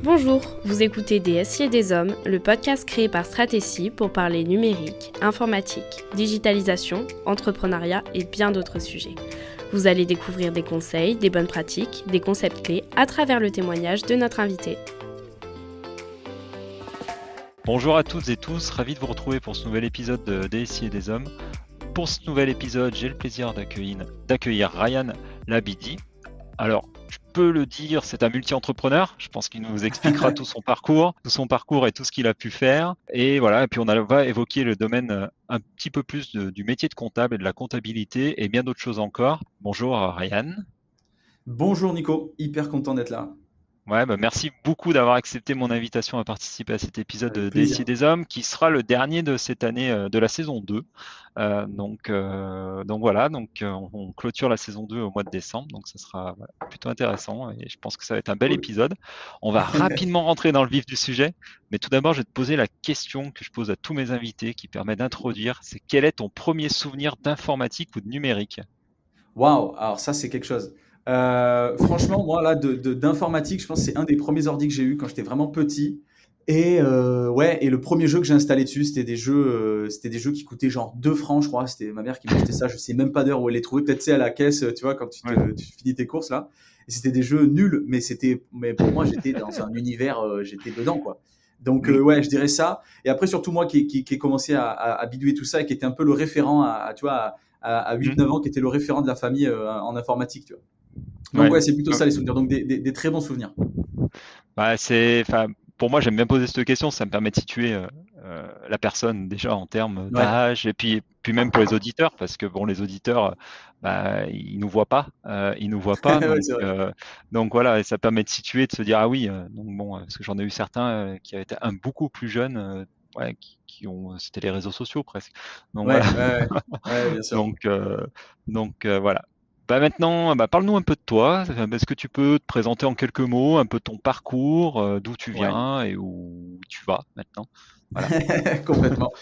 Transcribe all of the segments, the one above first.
Bonjour, vous écoutez Des SI et des Hommes, le podcast créé par Stratégie pour parler numérique, informatique, digitalisation, entrepreneuriat et bien d'autres sujets. Vous allez découvrir des conseils, des bonnes pratiques, des concepts clés à travers le témoignage de notre invité. Bonjour à toutes et tous, ravi de vous retrouver pour ce nouvel épisode de Des SI et des Hommes. Pour ce nouvel épisode, j'ai le plaisir d'accueillir Ryan Labidi. Alors, je peux le dire, c'est un multi-entrepreneur. Je pense qu'il nous expliquera tout son parcours et tout ce qu'il a pu faire. Et voilà, et puis va évoquer le domaine un petit peu plus du métier de comptable et de la comptabilité et bien d'autres choses encore. Bonjour Ryan. Bonjour Nico, hyper content d'être là. Ouais, merci beaucoup d'avoir accepté mon invitation à participer à cet épisode Avec de plaisir. Des SI et des Hommes, qui sera le dernier de cette année de la saison 2. Donc voilà, on clôture la saison 2 au mois de décembre, donc ça sera plutôt intéressant et je pense que ça va être un bel épisode. On va rapidement rentrer dans le vif du sujet, mais tout d'abord, je vais te poser la question que je pose à tous mes invités qui permet d'introduire, c'est quel est ton premier souvenir d'informatique ou de numérique? Waouh, alors ça c'est quelque chose. Franchement, moi là, d'informatique, je pense que c'est un des premiers ordi que j'ai eu quand j'étais vraiment petit. Et ouais, et le premier jeu que j'ai installé dessus, c'était des jeux qui coûtaient genre 2 francs, je crois. C'était ma mère qui m'a acheté ça. Je sais même pas d'heure où elle les trouvait. Peut-être c'est à la caisse, tu vois, quand tu finis tes courses là. Et c'était des jeux nuls, mais pour moi, j'étais dans un univers, j'étais dedans quoi. Donc ouais, je dirais ça. Et après, surtout moi qui ai commencé à bidouiller tout ça et qui était un peu le référent tu vois, à 8-9 ans, qui était le référent de la famille en informatique, tu vois. Donc ouais, c'est plutôt ça les souvenirs. Donc des très bons souvenirs. Pour moi, j'aime bien poser cette question, ça me permet de situer la personne déjà en termes Ouais. d'âge et puis même pour les auditeurs, parce que bon, les auditeurs, ils nous voient pas, Ouais, c'est vrai. donc voilà, et ça permet de situer, de se dire ah oui, donc bon, parce que j'en ai eu certains qui avaient été beaucoup plus jeunes, qui ont, c'était les réseaux sociaux presque. Donc Ouais, voilà, ouais, ouais, bien sûr. voilà. Maintenant, parle-nous un peu de toi. Est-ce que tu peux te présenter en quelques mots, un peu ton parcours, d'où tu Ouais. viens et où tu vas maintenant? Voilà. Complètement.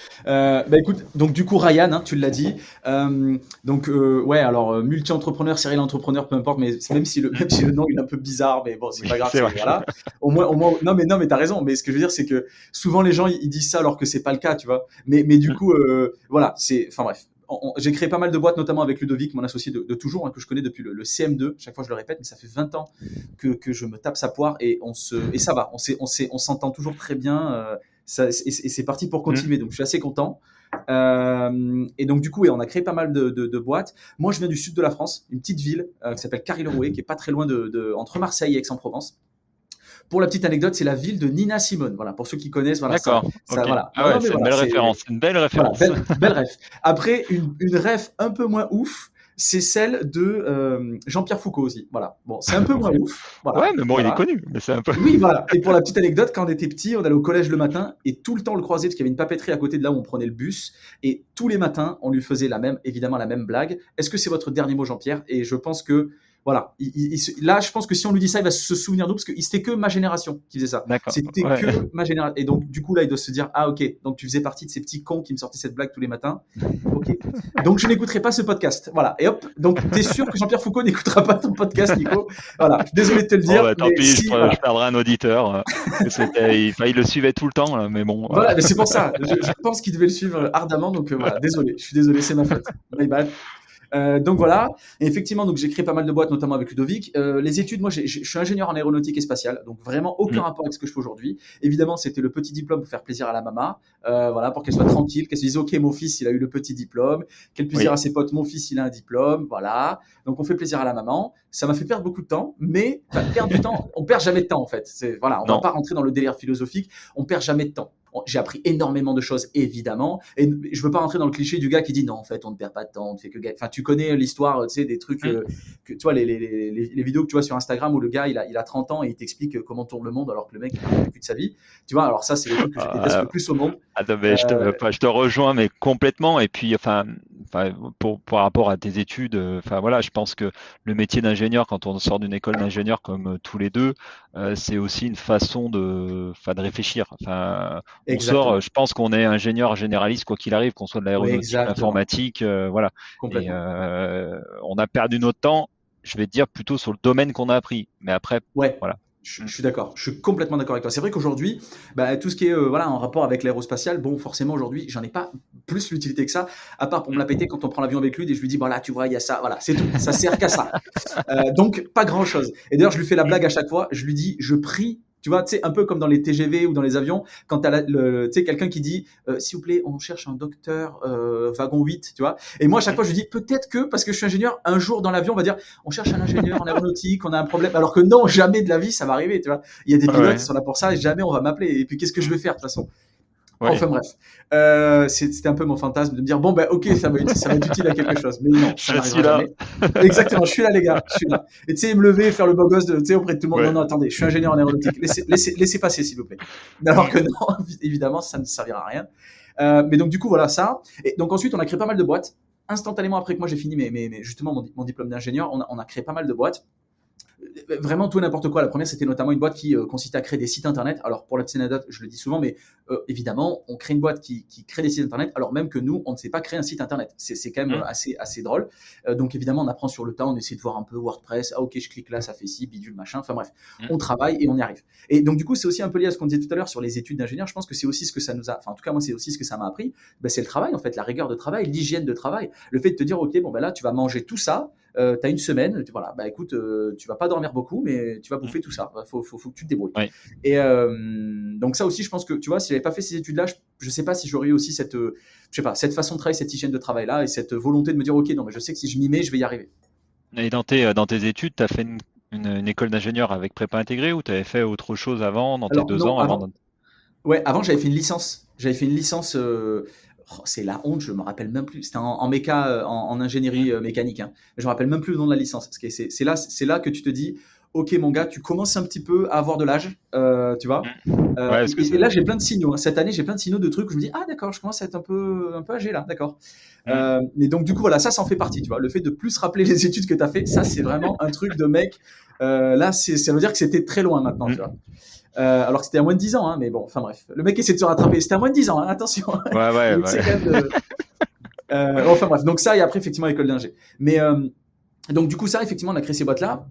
Écoute, donc du coup Ryan, hein, tu l'as dit. Ouais, alors multi-entrepreneur, serial entrepreneur, peu importe, mais même si le nom il est un peu bizarre, mais bon, c'est Oui, pas grave, c'est vrai. voilà. Au moins, non mais t'as raison. Mais ce que je veux dire, c'est que souvent les gens ils disent ça alors que c'est pas le cas, tu vois. Mais du coup, voilà, enfin bref. J'ai créé pas mal de boîtes, notamment avec Ludovic, mon associé de toujours, hein, que je connais depuis le CM2. Chaque fois je le répète, mais ça fait 20 ans que je me tape sa poire et ça va. On s'entend toujours très bien. Et c'est parti pour continuer. Donc, je suis assez content. Et donc, du coup, on a créé pas mal de boîtes. Moi, je viens du sud de la France, une petite ville qui s'appelle Carry-le-Rouet, qui est pas très loin entre Marseille et Aix-en-Provence. Pour la petite anecdote, c'est la ville de Nina Simone. Voilà, pour ceux qui connaissent, voilà, D'accord. Ok. voilà. Ah ouais, Mais c'est une voilà, belle référence. Une belle voilà, référence. belle ref. Après, une ref un peu moins ouf, c'est celle de Jean-Pierre Foucault aussi. Voilà. Bon, c'est un peu moins ouf. Ouais, Voilà. mais bon, il est Voilà. connu. Mais c'est un peu. Oui, voilà. Et pour la petite anecdote, quand on était petit, on allait au collège le matin et tout le temps on le croisait parce qu'il y avait une papeterie à côté de là où on prenait le bus. Et tous les matins, on lui faisait évidemment la même blague. Est-ce que c'est votre dernier mot, Jean-Pierre? Et je pense que, voilà. Là, je pense que si on lui dit ça, il va se souvenir de nous parce que c'était que ma génération qui faisait ça. D'accord. C'était Ouais. que ma génération. Et donc, du coup, là, il doit se dire, ah, ok. Donc, tu faisais partie de ces petits cons qui me sortaient cette blague tous les matins. Ok. Donc, je n'écouterai pas ce podcast. Voilà. Et hop. Donc, t'es sûr que Jean-Pierre Foucault n'écoutera pas ton podcast, Nico? Voilà. Je suis désolé de te le dire. Tant Mais pis, si, voilà. je perdrai un auditeur. Il le suivait tout le temps, là, mais bon. Voilà, mais c'est pour ça. Je pense qu'il devait le suivre ardemment. Donc, voilà. Désolé. Je suis désolé. C'est ma faute. My bad. Donc voilà, et effectivement, donc j'ai créé pas mal de boîtes, notamment avec Ludovic. Les études, moi, je suis ingénieur en aéronautique et spatiale, donc vraiment aucun rapport avec ce que je fais aujourd'hui. Évidemment, c'était le petit diplôme pour faire plaisir à la maman, voilà, pour qu'elle soit tranquille, qu'elle se dise, ok, mon fils, il a eu le petit diplôme, qu'elle puisse dire à ses potes, mon fils, il a un diplôme, voilà. Donc on fait plaisir à la maman. Ça m'a fait perdre beaucoup de temps, mais perdre du temps, on perd jamais de temps en fait. Voilà, on va pas rentrer dans le délire philosophique, on perd jamais de temps. J'ai appris énormément de choses, évidemment. Et je veux pas rentrer dans le cliché du gars qui dit non, en fait, on ne perd pas de temps, on ne fait que gagner. Enfin, tu connais l'histoire, tu sais, des trucs que tu vois, les vidéos que tu vois sur Instagram où le gars, il a 30 ans et il t'explique comment tourne le monde alors que le mec, il a vécu de sa vie. Tu vois, alors ça, c'est le truc que je déteste le plus au monde. Je te rejoins, mais complètement. Et puis, par rapport à tes études, voilà, je pense que le métier d'ingénieur, quand on sort d'une école d'ingénieur comme tous les deux, c'est aussi une façon de réfléchir. On sort, je pense qu'on est ingénieur généraliste quoi qu'il arrive, qu'on soit de l'aéronautique, de l'informatique, voilà. Et on a perdu notre temps, je vais te dire plutôt sur le domaine qu'on a appris. Mais après, voilà. Je suis d'accord, je suis complètement d'accord avec toi. C'est vrai qu'aujourd'hui, tout ce qui est voilà, en rapport avec l'aérospatial, bon, forcément aujourd'hui, j'en ai pas plus l'utilité que ça, à part pour me la péter quand on prend l'avion avec lui et je lui dis, voilà, tu vois, il y a ça, voilà, c'est tout, ça sert qu'à ça. Donc, pas grand-chose. Et d'ailleurs, je lui fais la blague à chaque fois, je lui dis, je prie, tu vois, tu sais, un peu comme dans les TGV ou dans les avions, quand tu as quelqu'un qui dit, s'il vous plaît, on cherche un docteur wagon 8, tu vois. Et moi, à chaque fois, je lui dis, peut-être que, parce que je suis ingénieur, un jour dans l'avion, on va dire, on cherche un ingénieur en aéronautique, on a un problème. Alors que non, jamais de la vie, ça va arriver, tu vois. Il y a des pilotes qui sont là pour ça et jamais on va m'appeler. Et puis, qu'est-ce que je vais faire, de toute façon? Ouais. Enfin bref, c'était un peu mon fantasme de me dire bon ok, ça va être utile à quelque chose, mais non, ça n'arrivera jamais. Exactement, je suis là les gars, je suis là. Et tu sais, me lever, faire le beau gosse auprès de tout le monde. Non, attendez, je suis ingénieur en aéronautique, laissez passer s'il vous plaît. Alors que non, évidemment, ça ne servira à rien. Mais donc du coup voilà ça. Et donc ensuite on a créé pas mal de boîtes. Instantanément après que moi j'ai fini justement mon diplôme d'ingénieur, on a créé pas mal de boîtes. Vraiment tout et n'importe quoi. La première, c'était notamment une boîte qui consistait à créer des sites internet. Alors, pour la petite anecdote, je le dis souvent, mais évidemment, on crée une boîte qui crée des sites internet, alors même que nous, on ne sait pas créer un site internet. C'est quand même assez drôle. Donc, évidemment, on apprend sur le tas, on essaie de voir un peu WordPress. Ah, ok, je clique là, ça fait ci, bidule, machin. Enfin, bref, on travaille et on y arrive. Et donc, du coup, c'est aussi un peu lié à ce qu'on disait tout à l'heure sur les études d'ingénieur. Je pense que c'est aussi ce que ça nous a, enfin, en tout cas, moi, c'est aussi ce que ça m'a appris. C'est le travail, en fait, la rigueur de travail, l'hygiène de travail. Le fait de te dire, ok, bon, là, tu vas manger tout ça. Tu as une semaine, voilà, écoute, tu vas pas dormir beaucoup, mais tu vas bouffer tout ça. Faut que tu te débrouilles. Ouais. Et donc ça aussi, je pense que, tu vois, si j'avais pas fait ces études-là, je sais pas si j'aurais eu aussi cette façon de travailler, cette hygiène de travail-là et cette volonté de me dire, ok, non, mais je sais que si je m'y mets, je vais y arriver. Et dans tes études, tu as fait une école d'ingénieur avec prépa intégrée ou tu avais fait autre chose avant, dans tes 2 ans avant Ouais, avant, j'avais fait une licence. C'est la honte, je me rappelle même plus. C'était en méca, en ingénierie mécanique. Hein. Je me rappelle même plus le nom de la licence. Parce que c'est là que tu te dis, ok mon gars, tu commences un petit peu à avoir de l'âge, tu vois. Et là, j'ai plein de signaux. Hein. Cette année, j'ai plein de signaux de trucs où je me dis, ah d'accord, je commence à être un peu âgé là, d'accord. Mais donc du coup, voilà, ça en fait partie, tu vois. Le fait de plus rappeler les études que tu as fait, ça c'est vraiment un truc de mec. Là, ça veut dire que c'était très loin maintenant, tu vois. Alors que c'était à moins de 10 ans, hein, mais bon, enfin bref. Le mec essaie de se rattraper. C'était à moins de 10 ans, hein, attention. Ouais. Donc, c'est quand même enfin bref, donc ça, et après, effectivement, l'école d'ingé. Mais donc, du coup, ça, effectivement, on a créé ces boîtes-là.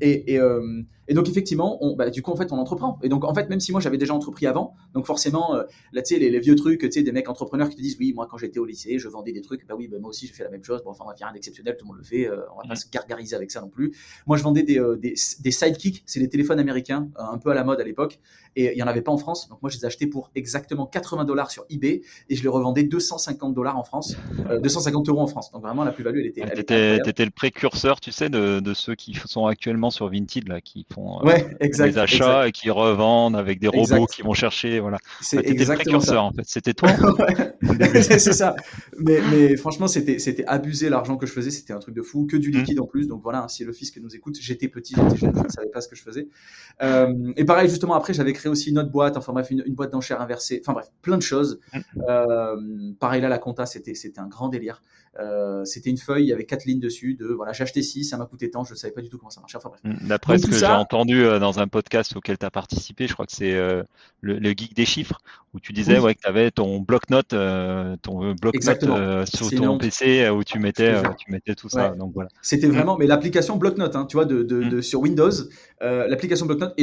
Et donc, effectivement, du coup, en fait, on entreprend. Et donc, en fait, même si moi, j'avais déjà entrepris avant, donc forcément, là, tu sais, les vieux trucs, tu sais, des mecs entrepreneurs qui te disent, oui, moi, quand j'étais au lycée, je vendais des trucs. Oui, moi aussi, j'ai fait la même chose. Bon, enfin, on va faire rien d'exceptionnel, tout le monde le fait. On va pas se gargariser avec ça non plus. Moi, je vendais des sidekicks, c'est des téléphones américains, un peu à la mode à l'époque. Et il n'y en avait pas en France. Donc, moi, je les achetais pour exactement $80 sur eBay et je les revendais $250 en France, 250 € en France. Donc, vraiment, la plus-value, elle était incroyable. T'étais le précurseur, tu sais, de ceux qui sont actuellement sur Vinted, là, qui font des achats et qui revendent avec des robots qui vont chercher. Voilà. T'étais le précurseur, en fait. C'était toi. C'est ça. Mais franchement, c'était abusé l'argent que je faisais. C'était un truc de fou. Que du liquide en plus. Donc voilà, si le fisc nous écoute, j'étais petit, j'étais jeune, je ne savais pas ce que je faisais. Et pareil, justement, après, j'avais créé aussi une autre boîte. Enfin bref, une boîte d'enchères inversée. Enfin bref, plein de choses. Pareil, là, la compta, c'était un grand délire. C'était une feuille, il y avait 4 lignes dessus de voilà, j'ai acheté 6, ça m'a coûté tant, je ne savais pas du tout comment ça marchait. Enfin bref. D'après ce que j'ai entendu dans un podcast auquel tu as participé, je crois que c'est le geek des chiffres, où tu disais que tu avais ton bloc-notes sur ton PC où tu mettais tout ça. Donc voilà. C'était vraiment, mais l'application bloc-notes, hein, tu vois, sur Windows, l'application bloc-notes,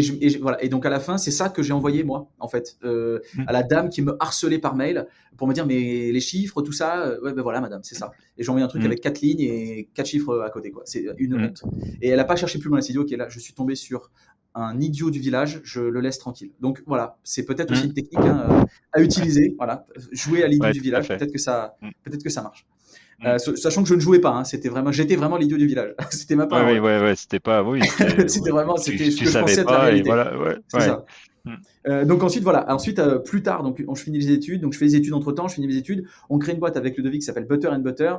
voilà. Et donc à la fin, c'est ça que j'ai envoyé moi, en fait, à la dame qui me harcelait par mail pour me dire, mais les chiffres, tout ça, voilà, madame, c'est ça. Et j'ai envoyé un truc avec 4 lignes et 4 chiffres à côté, quoi. C'est une honte. Et elle n'a pas cherché plus loin, elle s'est dit, ok, là, je suis tombé sur un idiot du village, je le laisse tranquille. Donc voilà, c'est peut-être aussi une technique à utiliser. Voilà, jouer à l'idiot du village, peut-être que ça marche. Sachant que je ne jouais pas, hein, j'étais vraiment l'idiot du village. C'était ma part. C'était pas, c'était vraiment, c'était ce que je pensais être la réalité. C'est ça. Donc ensuite, plus tard, donc je finis les études, donc je fais les études entre temps, je finis mes études, on crée une boîte avec Ludovic qui s'appelle Butter and Butter.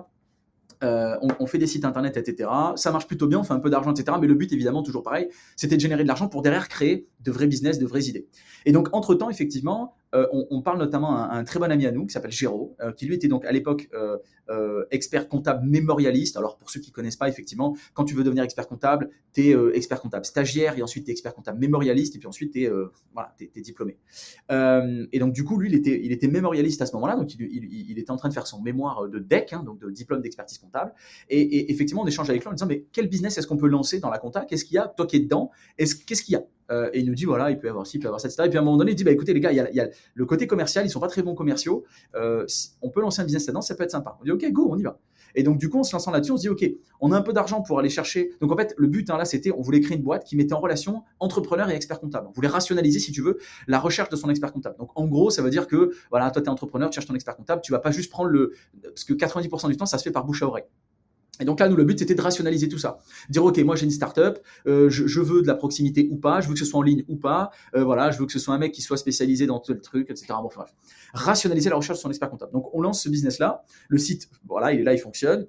On fait des sites internet, etc. Ça marche plutôt bien, on fait un peu d'argent, etc. Mais le but, évidemment, toujours pareil, c'était de générer de l'argent pour derrière créer de vrais business, de vraies idées. Et donc, entre-temps, effectivement, on parle notamment à un très bon ami à nous qui s'appelle Géraud, qui lui était donc à l'époque expert comptable mémorialiste. Alors, pour ceux qui ne connaissent pas, effectivement, quand tu veux devenir expert comptable, tu es expert comptable stagiaire et ensuite tu es expert comptable mémorialiste et puis ensuite tu es diplômé. Et donc, du coup, lui, il était mémorialiste à ce moment-là. Donc, il était en train de faire son mémoire de DEC, hein, donc de diplôme d'expertise comptable. Et effectivement, on échange avec lui en disant, mais quel business est-ce qu'on peut lancer dans la compta ? Qu'est-ce qu'il y a ? Toi qui es dedans, qu'est-ce qu'il y a ? et il nous dit voilà, il peut y avoir ci, il peut y avoir ça, etc. Et puis à un moment donné, il dit bah écoutez les gars, il y a le côté commercial, ils sont pas très bons commerciaux, on peut lancer un business là-dedans, ça peut être sympa. On dit ok, go, on y va. Et donc du coup, en se lançant là-dessus, on se dit ok, on a un peu d'argent pour aller chercher. Donc en fait, le but là, c'était on voulait créer une boîte qui mettait en relation entrepreneur et expert comptable. On voulait rationaliser, si tu veux, la recherche de son expert comptable. Donc en gros, ça veut dire que voilà, toi tu es entrepreneur, tu cherches ton expert comptable, tu vas pas juste prendre parce que 90% du temps, ça se fait par bouche à oreille. Et donc là, nous, le but, c'était de rationaliser tout ça. Dire, OK, moi, j'ai une startup, je veux de la proximité ou pas, je veux que ce soit en ligne ou pas, voilà, je veux que ce soit un mec qui soit spécialisé dans tel truc, etc. Bon, bref. Rationaliser la recherche de son expert comptable. Donc, on lance ce business-là. Le site, voilà, il est là, il fonctionne.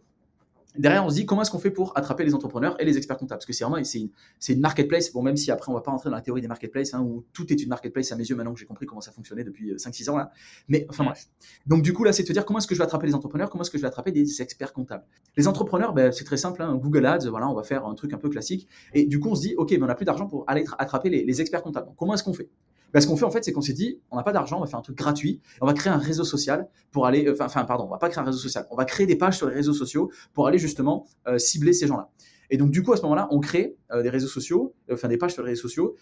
Derrière, on se dit comment est-ce qu'on fait pour attraper les entrepreneurs et les experts comptables, parce que c'est vraiment c'est une marketplace. Bon, même si après on va pas rentrer dans la théorie des marketplaces, où tout est une marketplace à mes yeux maintenant que j'ai compris comment ça fonctionnait depuis 5-6 ans là. Mais enfin bref. Donc du coup là, c'est de te dire comment est-ce que je vais attraper les entrepreneurs, comment est-ce que je vais attraper des experts comptables. Les entrepreneurs, c'est très simple, Google Ads, voilà, on va faire un truc un peu classique. Et du coup on se dit ok, on n'a plus d'argent pour aller attraper les experts comptables. Donc, comment est-ce qu'on fait? Ce qu'on fait en fait, c'est qu'on s'est dit, on n'a pas d'argent, on va faire un truc gratuit, on va créer un réseau social pour aller, on va pas créer un réseau social, on va créer des pages sur les réseaux sociaux pour aller justement cibler ces gens-là. Et donc du coup à ce moment-là, on crée des réseaux sociaux, des pages sur les réseaux sociaux,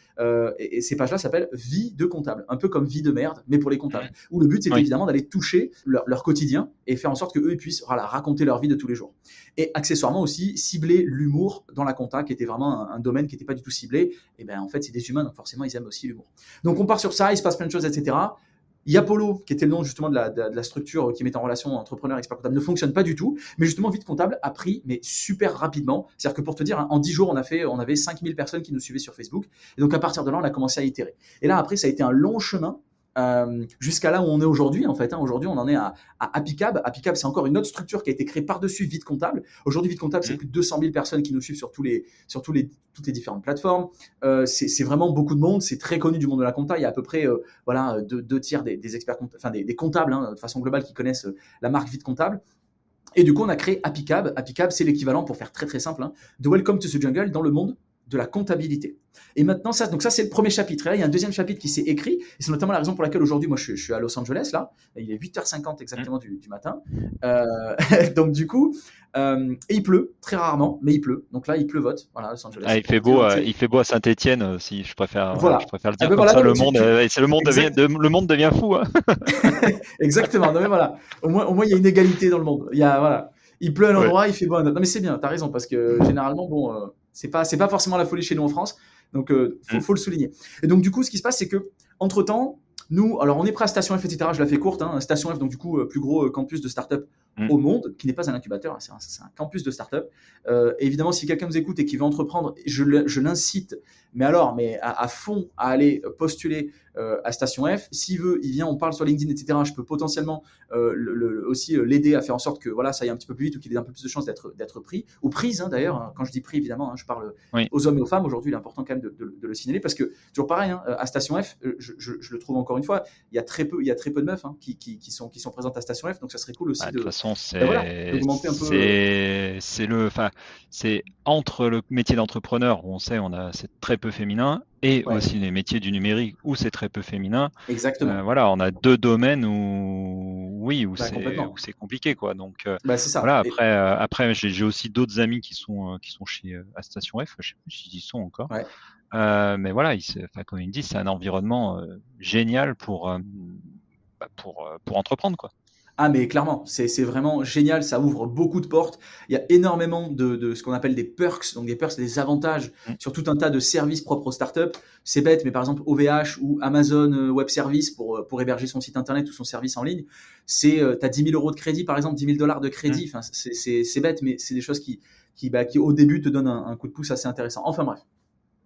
et ces pages-là s'appellent vie de comptable, un peu comme vie de merde, mais pour les comptables. Où le but c'est évidemment d'aller toucher leur quotidien et faire en sorte qu'eux ils puissent raconter leur vie de tous les jours. Et accessoirement aussi cibler l'humour dans la compta, qui était vraiment un domaine qui n'était pas du tout ciblé. Et en fait c'est des humains, donc forcément ils aiment aussi l'humour. Donc on part sur ça, il se passe plein de choses, etc. Yapolo, qui était le nom justement de la structure qui met en relation entrepreneur et expert comptable, ne fonctionne pas du tout. Mais justement, Vite Comptable a pris, mais super rapidement. C'est-à-dire que pour te dire, en 10 jours, on avait 5000 personnes qui nous suivaient sur Facebook. Et donc à partir de là, on a commencé à itérer. Et là, après, ça a été un long chemin. Jusqu'à là où on est aujourd'hui en fait. Aujourd'hui, on en est à Apicab. Apicab, c'est encore une autre structure qui a été créée par-dessus Vite Comptable. Aujourd'hui, Vite Comptable, c'est plus de 200 000 personnes qui nous suivent sur toutes les différentes plateformes. C'est vraiment beaucoup de monde. C'est très connu du monde de la compta. Il y a à peu près deux tiers des experts des comptables de façon globale qui connaissent la marque Vite Comptable. Et du coup, on a créé Apicab. Apicab, c'est l'équivalent, pour faire très très simple, de Welcome to the Jungle dans le monde de la comptabilité. Et maintenant, ça c'est le premier chapitre. Et là, il y a un deuxième chapitre qui s'est écrit. Et c'est notamment la raison pour laquelle aujourd'hui, moi, je suis à Los Angeles, là. Il est 8h50 exactement du matin. Donc, du coup, et il pleut, très rarement, mais il pleut. Donc là, il pleuvote. Voilà, Los Angeles. Il fait beau à Saint-Étienne, si je préfère, voilà. Je préfère le dire comme ça. Le monde devient fou. Exactement. Non, mais voilà. Au moins, il y a une égalité dans le monde. Il pleut à un endroit, il fait beau à un autre. Non, mais c'est bien, tu as raison, parce que généralement, c'est pas forcément la folie chez nous en France, donc faut le souligner. Et donc du coup, ce qui se passe, c'est que entre temps, nous, alors on est prêt à Station F, etc. Je la fais courte. Station F, donc du coup, plus gros campus de start-up au monde, qui n'est pas un incubateur, c'est un campus de start-up. Évidemment, si quelqu'un nous écoute et qui veut entreprendre, je l'incite, mais à fond à aller postuler à Station F. S'il veut, il vient, on parle sur LinkedIn, etc. Je peux potentiellement aussi l'aider à faire en sorte que ça aille un petit peu plus vite ou qu'il ait un peu plus de chances d'être pris ou prise d'ailleurs. Quand je dis pris, évidemment, je parle aux hommes et aux femmes. Aujourd'hui, il est important quand même de le signaler parce que toujours pareil, à Station F, je le trouve encore une fois, il y a très peu de meufs qui sont présentes à Station F, donc ça serait cool aussi de toute façon, d'augmenter un peu. C'est entre le métier d'entrepreneur où on sait c'est très peu féminin et aussi les métiers du numérique où c'est très peu féminin. Exactement. On a deux domaines où c'est compliqué quoi. Donc c'est ça. Voilà, après j'ai aussi d'autres amis qui sont chez à Station F, je sais plus s'ils y sont encore. Mais voilà, comme il me dit, c'est un environnement génial pour entreprendre quoi. Ah mais clairement, c'est vraiment génial, ça ouvre beaucoup de portes. Il y a énormément de ce qu'on appelle des perks, donc des perks, c'est des avantages sur tout un tas de services propres aux startups. C'est bête, mais par exemple OVH ou Amazon Web Service pour héberger son site internet ou son service en ligne, tu as 10 000 € de crédit par exemple, 10 000 $ de crédit. Enfin, c'est bête, mais c'est des choses qui au début te donnent un coup de pouce assez intéressant. Enfin bref.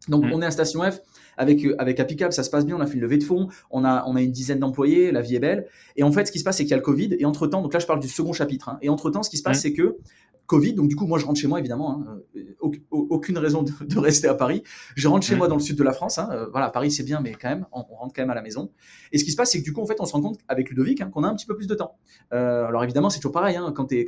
Donc on est à Station F avec Apicab, ça se passe bien, on a fait une levée de fonds, on a une dizaine d'employés, la vie est belle. Et en fait, ce qui se passe, c'est qu'il y a le Covid. Et entre-temps, donc là, je parle du second chapitre. Et entre-temps, ce qui se passe, c'est que Covid, donc du coup, moi, je rentre chez moi, évidemment. Aucune raison de rester à Paris. Je rentre chez moi dans le sud de la France. Paris, c'est bien, mais quand même, on rentre quand même à la maison. Et ce qui se passe, c'est que du coup, en fait, on se rend compte avec Ludovic qu'on a un petit peu plus de temps. Alors évidemment, c'est toujours pareil. Quand t'es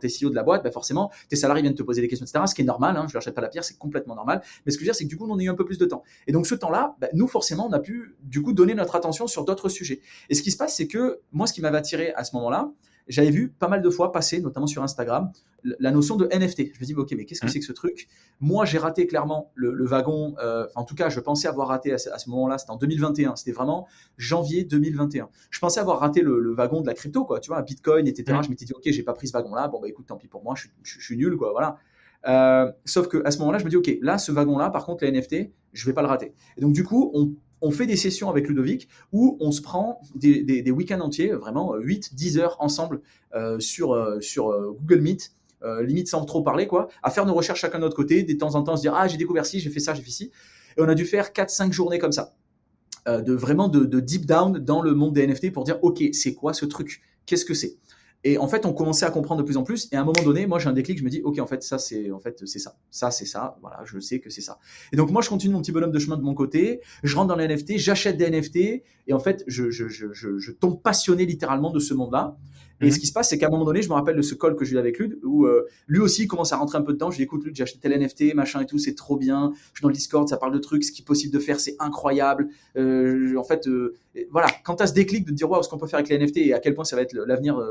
CEO de la boîte, forcément, tes salariés viennent te poser des questions, etc. Ce qui est normal. Je leur jette pas la pierre, c'est complètement normal. Mais ce que je veux dire, c'est que du coup, on a eu un peu plus de temps. Et donc, ce temps-là, nous, forcément, on a pu du coup donner notre attention sur d'autres sujets. Et ce qui se passe, c'est que moi, ce qui m'avait attiré à ce moment-là, j'avais vu pas mal de fois passer, notamment sur Instagram, la notion de NFT. Je me dis, ok, mais qu'est-ce que c'est que ce truc? Moi, j'ai raté clairement le wagon. En tout cas, je pensais avoir raté à ce moment-là. C'était en 2021. C'était vraiment janvier 2021. Je pensais avoir raté le wagon de la crypto, quoi. Tu vois, Bitcoin, etc. Je m'étais dit, ok, j'ai pas pris ce wagon-là. Bon, bah écoute, tant pis pour moi. Je suis nul, quoi. Voilà. Sauf qu'à ce moment-là, je me dis, ok, là, ce wagon-là, par contre, les NFT, je vais pas le rater. Et donc, du coup, on fait des sessions avec Ludovic où on se prend des week-ends entiers, vraiment 8-10 heures ensemble sur Google Meet, limite sans trop parler, quoi, à faire nos recherches chacun de notre côté, de temps en temps se dire, ah, j'ai découvert ci, j'ai fait ça, j'ai fait ci. Et on a dû faire 4-5 journées comme ça, de deep down dans le monde des NFT pour dire, ok, c'est quoi ce truc? Qu'est-ce que c'est? Et en fait, on commençait à comprendre de plus en plus. Et à un moment donné, moi, j'ai un déclic. Je me dis, ok, en fait, c'est ça. Ça, c'est ça. Voilà, je sais que c'est ça. Et donc, moi, je continue mon petit bonhomme de chemin de mon côté. Je rentre dans les NFT, j'achète des NFT. Et en fait, je tombe passionné littéralement de ce monde-là. Et ce qui se passe, c'est qu'à un moment donné, je me rappelle de ce call que j'ai eu avec Lude, où lui aussi il commence à rentrer un peu dedans. Je lui dis, écoute, Lude, j'ai acheté tel NFT, machin et tout, c'est trop bien. Je suis dans le Discord, ça parle de trucs, ce qui est possible de faire, c'est incroyable. Voilà, quand tu as ce déclic de te dire, waouh, ce qu'on peut faire avec les NFT et à quel point ça va être l'avenir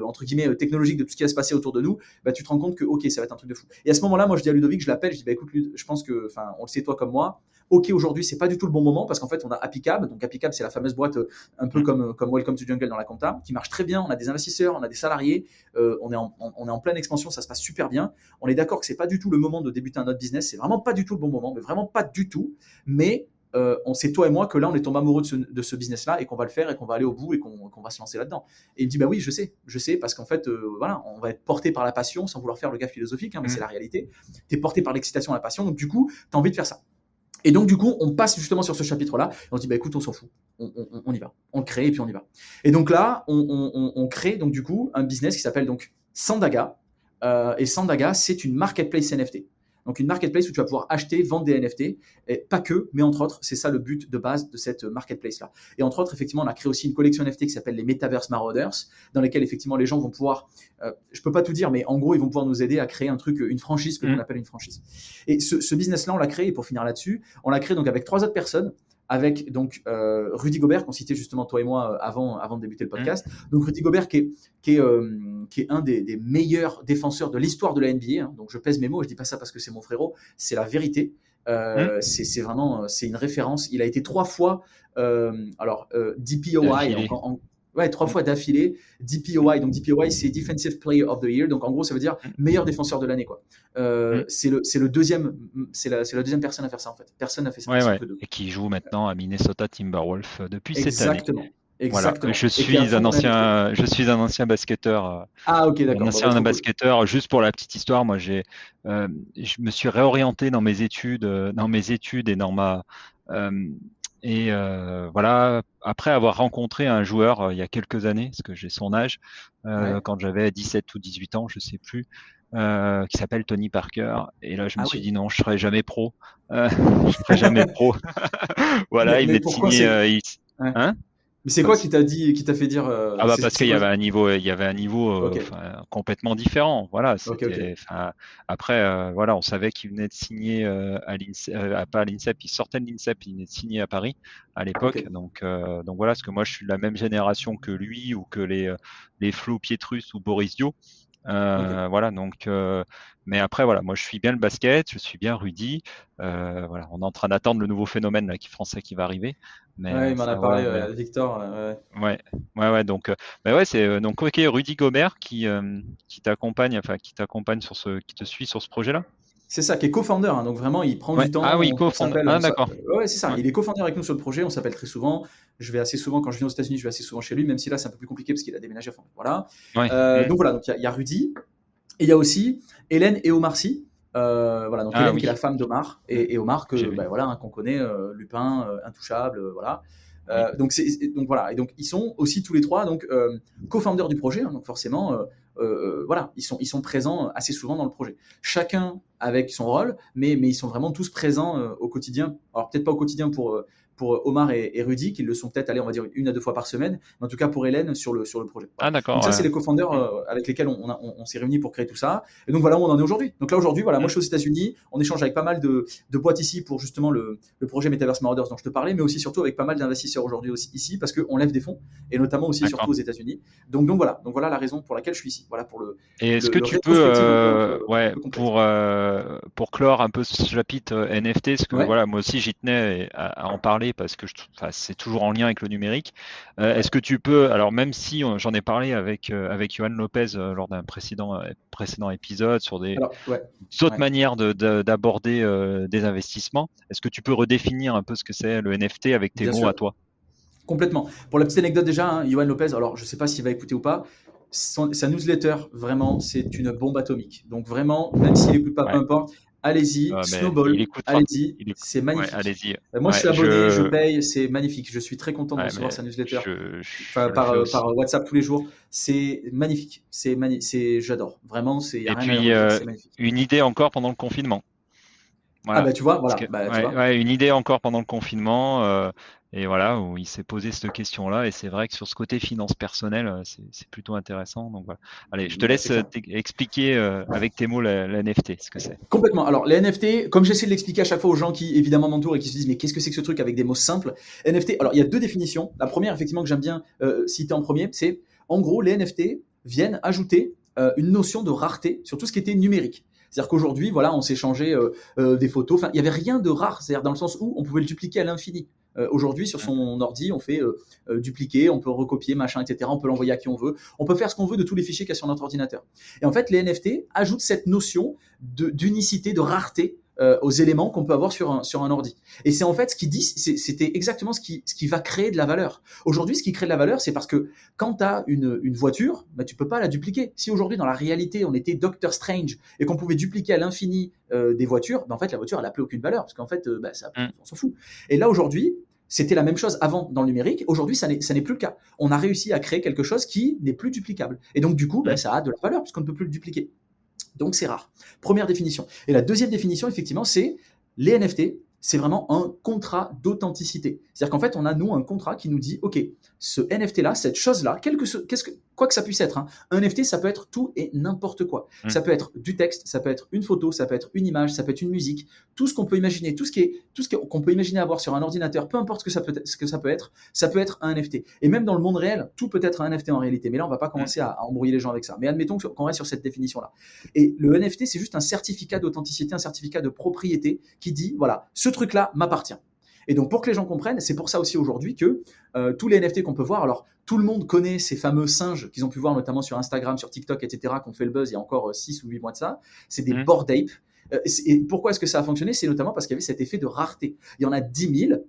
entre guillemets, technologique de tout ce qui va se passer autour de nous, bah, tu te rends compte que, ok, ça va être un truc de fou. Et à ce moment-là, moi, je dis à Ludovic, je l'appelle, je dis, bah, écoute, Lude, je pense que, on le sait, toi comme moi, ok, aujourd'hui, c'est pas du tout le bon moment parce qu'en fait, on a Appicab. Donc, Appicab, c'est la fameuse boîte un peu comme Welcome to Jungle dans la compta, qui marche très bien. On a des investisseurs, on a des salariés, on est en pleine expansion, ça se passe super bien. On est d'accord que c'est pas du tout le moment de débuter un autre business, c'est vraiment pas du tout le bon moment, mais vraiment pas du tout. Mais on sait, toi et moi, que là, on est tombé amoureux de ce business-là et qu'on va le faire et qu'on va aller au bout et qu'on va se lancer là-dedans. Et il me dit, bah oui, je sais, parce qu'en fait, voilà, on va être porté par la passion, sans vouloir faire le gars philosophique, hein, mais c'est la réalité. Tu es porté par l'excitation et la passion, donc du coup, tu as envie de faire ça. Et donc, du coup, on passe justement sur ce chapitre-là, et on se dit, bah écoute, on s'en fout, on y va. On le crée et puis on y va. Et donc là, on crée donc du coup un business qui s'appelle donc Sandaga. Et Sandaga, c'est une marketplace NFT. Donc une marketplace où tu vas pouvoir acheter, vendre des NFT, et pas que, mais entre autres, c'est ça le but de base de cette marketplace-là. Et entre autres, effectivement, on a créé aussi une collection NFT qui s'appelle les Metaverse Marauders, dans lesquelles effectivement les gens vont pouvoir, je peux pas tout dire, mais en gros, ils vont pouvoir nous aider à créer un truc, une franchise que l'on appelle une franchise. Et ce business-là, on l'a créé, et pour finir là-dessus, on l'a créé donc avec 3 autres personnes, avec donc Rudy Gobert, qu'on citait justement toi et moi avant de débuter le podcast. Donc Rudy Gobert qui est un des meilleurs défenseurs de l'histoire de la NBA. Hein. Donc je pèse mes mots, je dis pas ça parce que c'est mon frérot, c'est la vérité. C'est vraiment c'est une référence. Il a été 3 fois DPOI ouais, 3 fois d'affilée, DPOI. Donc DPOI, c'est Defensive Player of the Year. Donc en gros, ça veut dire meilleur défenseur de l'année, quoi. C'est la deuxième personne à faire ça, en fait. Personne n'a fait ça. Ouais. Et qui joue maintenant à Minnesota Timberwolves depuis cette année. Exactement. Voilà. Je suis un ancien basketteur. Ok, d'accord. Un ancien basketteur. Juste pour la petite histoire, moi, je me suis réorienté dans mes études et dans ma voilà, après avoir rencontré un joueur il y a quelques années, parce que j'ai son âge, quand j'avais 17 ou 18 ans, je sais plus, qui s'appelle Tony Parker. Et là, je me suis dit non, je serai jamais pro. Je serai jamais pro. Voilà, il venait de signer. Mais c'est quoi qui t'a fait dire parce qu'il y avait un niveau, complètement différent. Voilà. Après, voilà, on savait qu'il venait de signer pas à l'INSEP, il sortait de l'INSEP, il venait de signer à Paris à l'époque. Donc voilà, parce que moi, je suis de la même génération que lui ou que les Flo Pietrus ou Boris Dio. Voilà, donc mais après voilà, moi je suis bien le basket, je suis bien Rudy. Voilà, on est en train d'attendre le nouveau phénomène là, français qui va arriver. Mais il m'en a parlé, Victor. Ouais, donc c'est donc ok, Rudy Gobert qui t'accompagne, qui te suit sur ce projet-là. C'est ça, qui est co-founder, hein, donc vraiment il prend du temps. Ah oui, co-founder. D'accord. Ouais, c'est ça. Il est co-founder avec nous sur le projet. On s'appelle très souvent. Je vais assez souvent quand je viens aux États-Unis, je vais assez souvent chez lui, même si là c'est un peu plus compliqué parce qu'il a déménagé. Enfin, voilà. Donc voilà, donc il y a Rudy et il y a aussi Hélène et Omar Sy. Voilà, donc Hélène qui est la femme d'Omar et Omar qu'on connaît, Lupin, Intouchable, voilà. Donc voilà, et donc ils sont aussi tous les 3 donc co-founders du projet, hein, donc forcément voilà, ils sont présents assez souvent dans le projet. Chacun avec son rôle, mais ils sont vraiment tous présents au quotidien. Alors peut-être pas au quotidien pour pour Omar et Rudy, qui le sont peut-être, allez, on va dire 1 à 2 fois par semaine, mais en tout cas pour Hélène sur le projet. Ah, d'accord. Donc ça, Ouais. c'est les co-founders avec lesquels on s'est réunis pour créer tout ça. Et donc voilà où on en est aujourd'hui. Donc là, aujourd'hui, voilà, moi je suis aux États-Unis, on échange avec pas mal de boîtes ici pour justement le projet Metaverse Marauders dont je te parlais, mais aussi surtout avec pas mal d'investisseurs aujourd'hui aussi ici, parce qu'on lève des fonds, et notamment aussi D'accord. surtout aux États-Unis. Donc voilà la raison pour laquelle je suis ici. Voilà pour le Et est-ce que le tu peux, rétrospective un peu ouais, complexe. pour clore un peu ce chapitre NFT, parce que Ouais. voilà, moi aussi j'y tenais à en parler parce que enfin, c'est toujours en lien avec le numérique. Est-ce que tu peux, alors même si j'en ai parlé avec Johan Lopez lors d'un précédent épisode sur Alors, ouais. d'autres Ouais. manières d'aborder des investissements, est-ce que tu peux redéfinir un peu ce que c'est le NFT avec tes Bien mots sûr. à toi? Complètement. Pour la petite anecdote déjà, hein, Johan Lopez, alors je ne sais pas s'il va écouter ou pas, sa newsletter, vraiment, c'est une bombe atomique. Donc vraiment, même s'il n'écoute pas, peu Ouais, importe, allez-y, mais il Snowball, écoutera. allez-y, c'est Ouais, magnifique. allez-y. Moi, je Ouais, suis abonné, je paye, c'est magnifique. Je suis très content de ouais, recevoir mais sa newsletter je le fais aussi. par WhatsApp tous les jours. C'est magnifique. J'adore. Vraiment, il n'y a Et rien à puis, redire. C'est magnifique. une idée encore pendant le confinement. Ah Voilà. bah tu vois, Parce voilà, que, bah tu ouais, vois. ouais, une idée encore pendant le confinement, et voilà, où il s'est posé cette question-là. Et c'est vrai que sur ce côté finance personnelle, c'est plutôt intéressant. Donc voilà. Allez, je te Bah, laisse c'est clair. expliquer avec tes mots la NFT, ce que c'est. Complètement. Alors, les NFT, comme j'essaie de l'expliquer à chaque fois aux gens qui, évidemment, m'entourent et qui se disent, mais qu'est-ce que c'est que ce truc avec des mots simples? NFT, alors, il y a 2 définitions. La première, effectivement, que j'aime bien citer en premier, c'est, en gros, les NFT viennent ajouter une notion de rareté sur tout ce qui était numérique. C'est-à-dire qu'aujourd'hui, voilà, on s'échangeait des photos. Enfin, il n'y avait rien de rare. C'est-à-dire dans le sens où on pouvait le dupliquer à l'infini. Aujourd'hui, sur son ordi, on fait dupliquer, on peut recopier, machin, etc. On peut l'envoyer à qui on veut. On peut faire ce qu'on veut de tous les fichiers qu'il y a sur notre ordinateur. Et en fait, les NFT ajoutent cette notion d'unicité, de rareté aux éléments qu'on peut avoir sur un ordi. Et c'est en fait ce qui dit, c'était exactement ce qui va créer de la valeur. Aujourd'hui, ce qui crée de la valeur, c'est parce que quand tu as une voiture, bah, tu peux pas la dupliquer. Si aujourd'hui, dans la réalité, on était Doctor Strange et qu'on pouvait dupliquer à l'infini des voitures, bah, en fait, la voiture, elle n'a plus aucune valeur parce qu'en fait, on s'en fout. Et là, aujourd'hui, c'était la même chose avant dans le numérique. Aujourd'hui, ça n'est plus le cas. On a réussi à créer quelque chose qui n'est plus duplicable. Et donc, du coup, bah, ça a de la valeur puisqu'on ne peut plus le dupliquer. Donc, c'est rare. Première définition. Et la deuxième définition, effectivement, c'est les NFT, c'est vraiment un contrat d'authenticité. C'est-à-dire qu'en fait, on a, nous, un contrat qui nous dit, OK, ce NFT-là, cette chose-là, quoi que ça puisse être, hein, un NFT, ça peut être tout et n'importe quoi. Ça peut être du texte, ça peut être une photo, ça peut être une image, ça peut être une musique, tout ce qu'on peut imaginer, tout ce qu'on peut imaginer avoir sur un ordinateur, peu importe ce que ça peut être un NFT. Et même dans le monde réel, tout peut être un NFT en réalité. Mais là, on ne va pas commencer à embrouiller les gens avec ça. Mais admettons qu'on reste sur cette définition-là. Et le NFT, c'est juste un certificat d'authenticité, un certificat de propriété qui dit, voilà, ce truc-là m'appartient. Et donc, pour que les gens comprennent, c'est pour ça aussi aujourd'hui que tous les NFT qu'on peut voir, alors tout le monde connaît ces fameux singes qu'ils ont pu voir notamment sur Instagram, sur TikTok, etc., qui ont fait le buzz il y a encore 6 ou 8 mois de ça. C'est des Bored Ape. Et pourquoi est-ce que ça a fonctionné? C'est notamment parce qu'il y avait cet effet de rareté. Il y en a 10 000.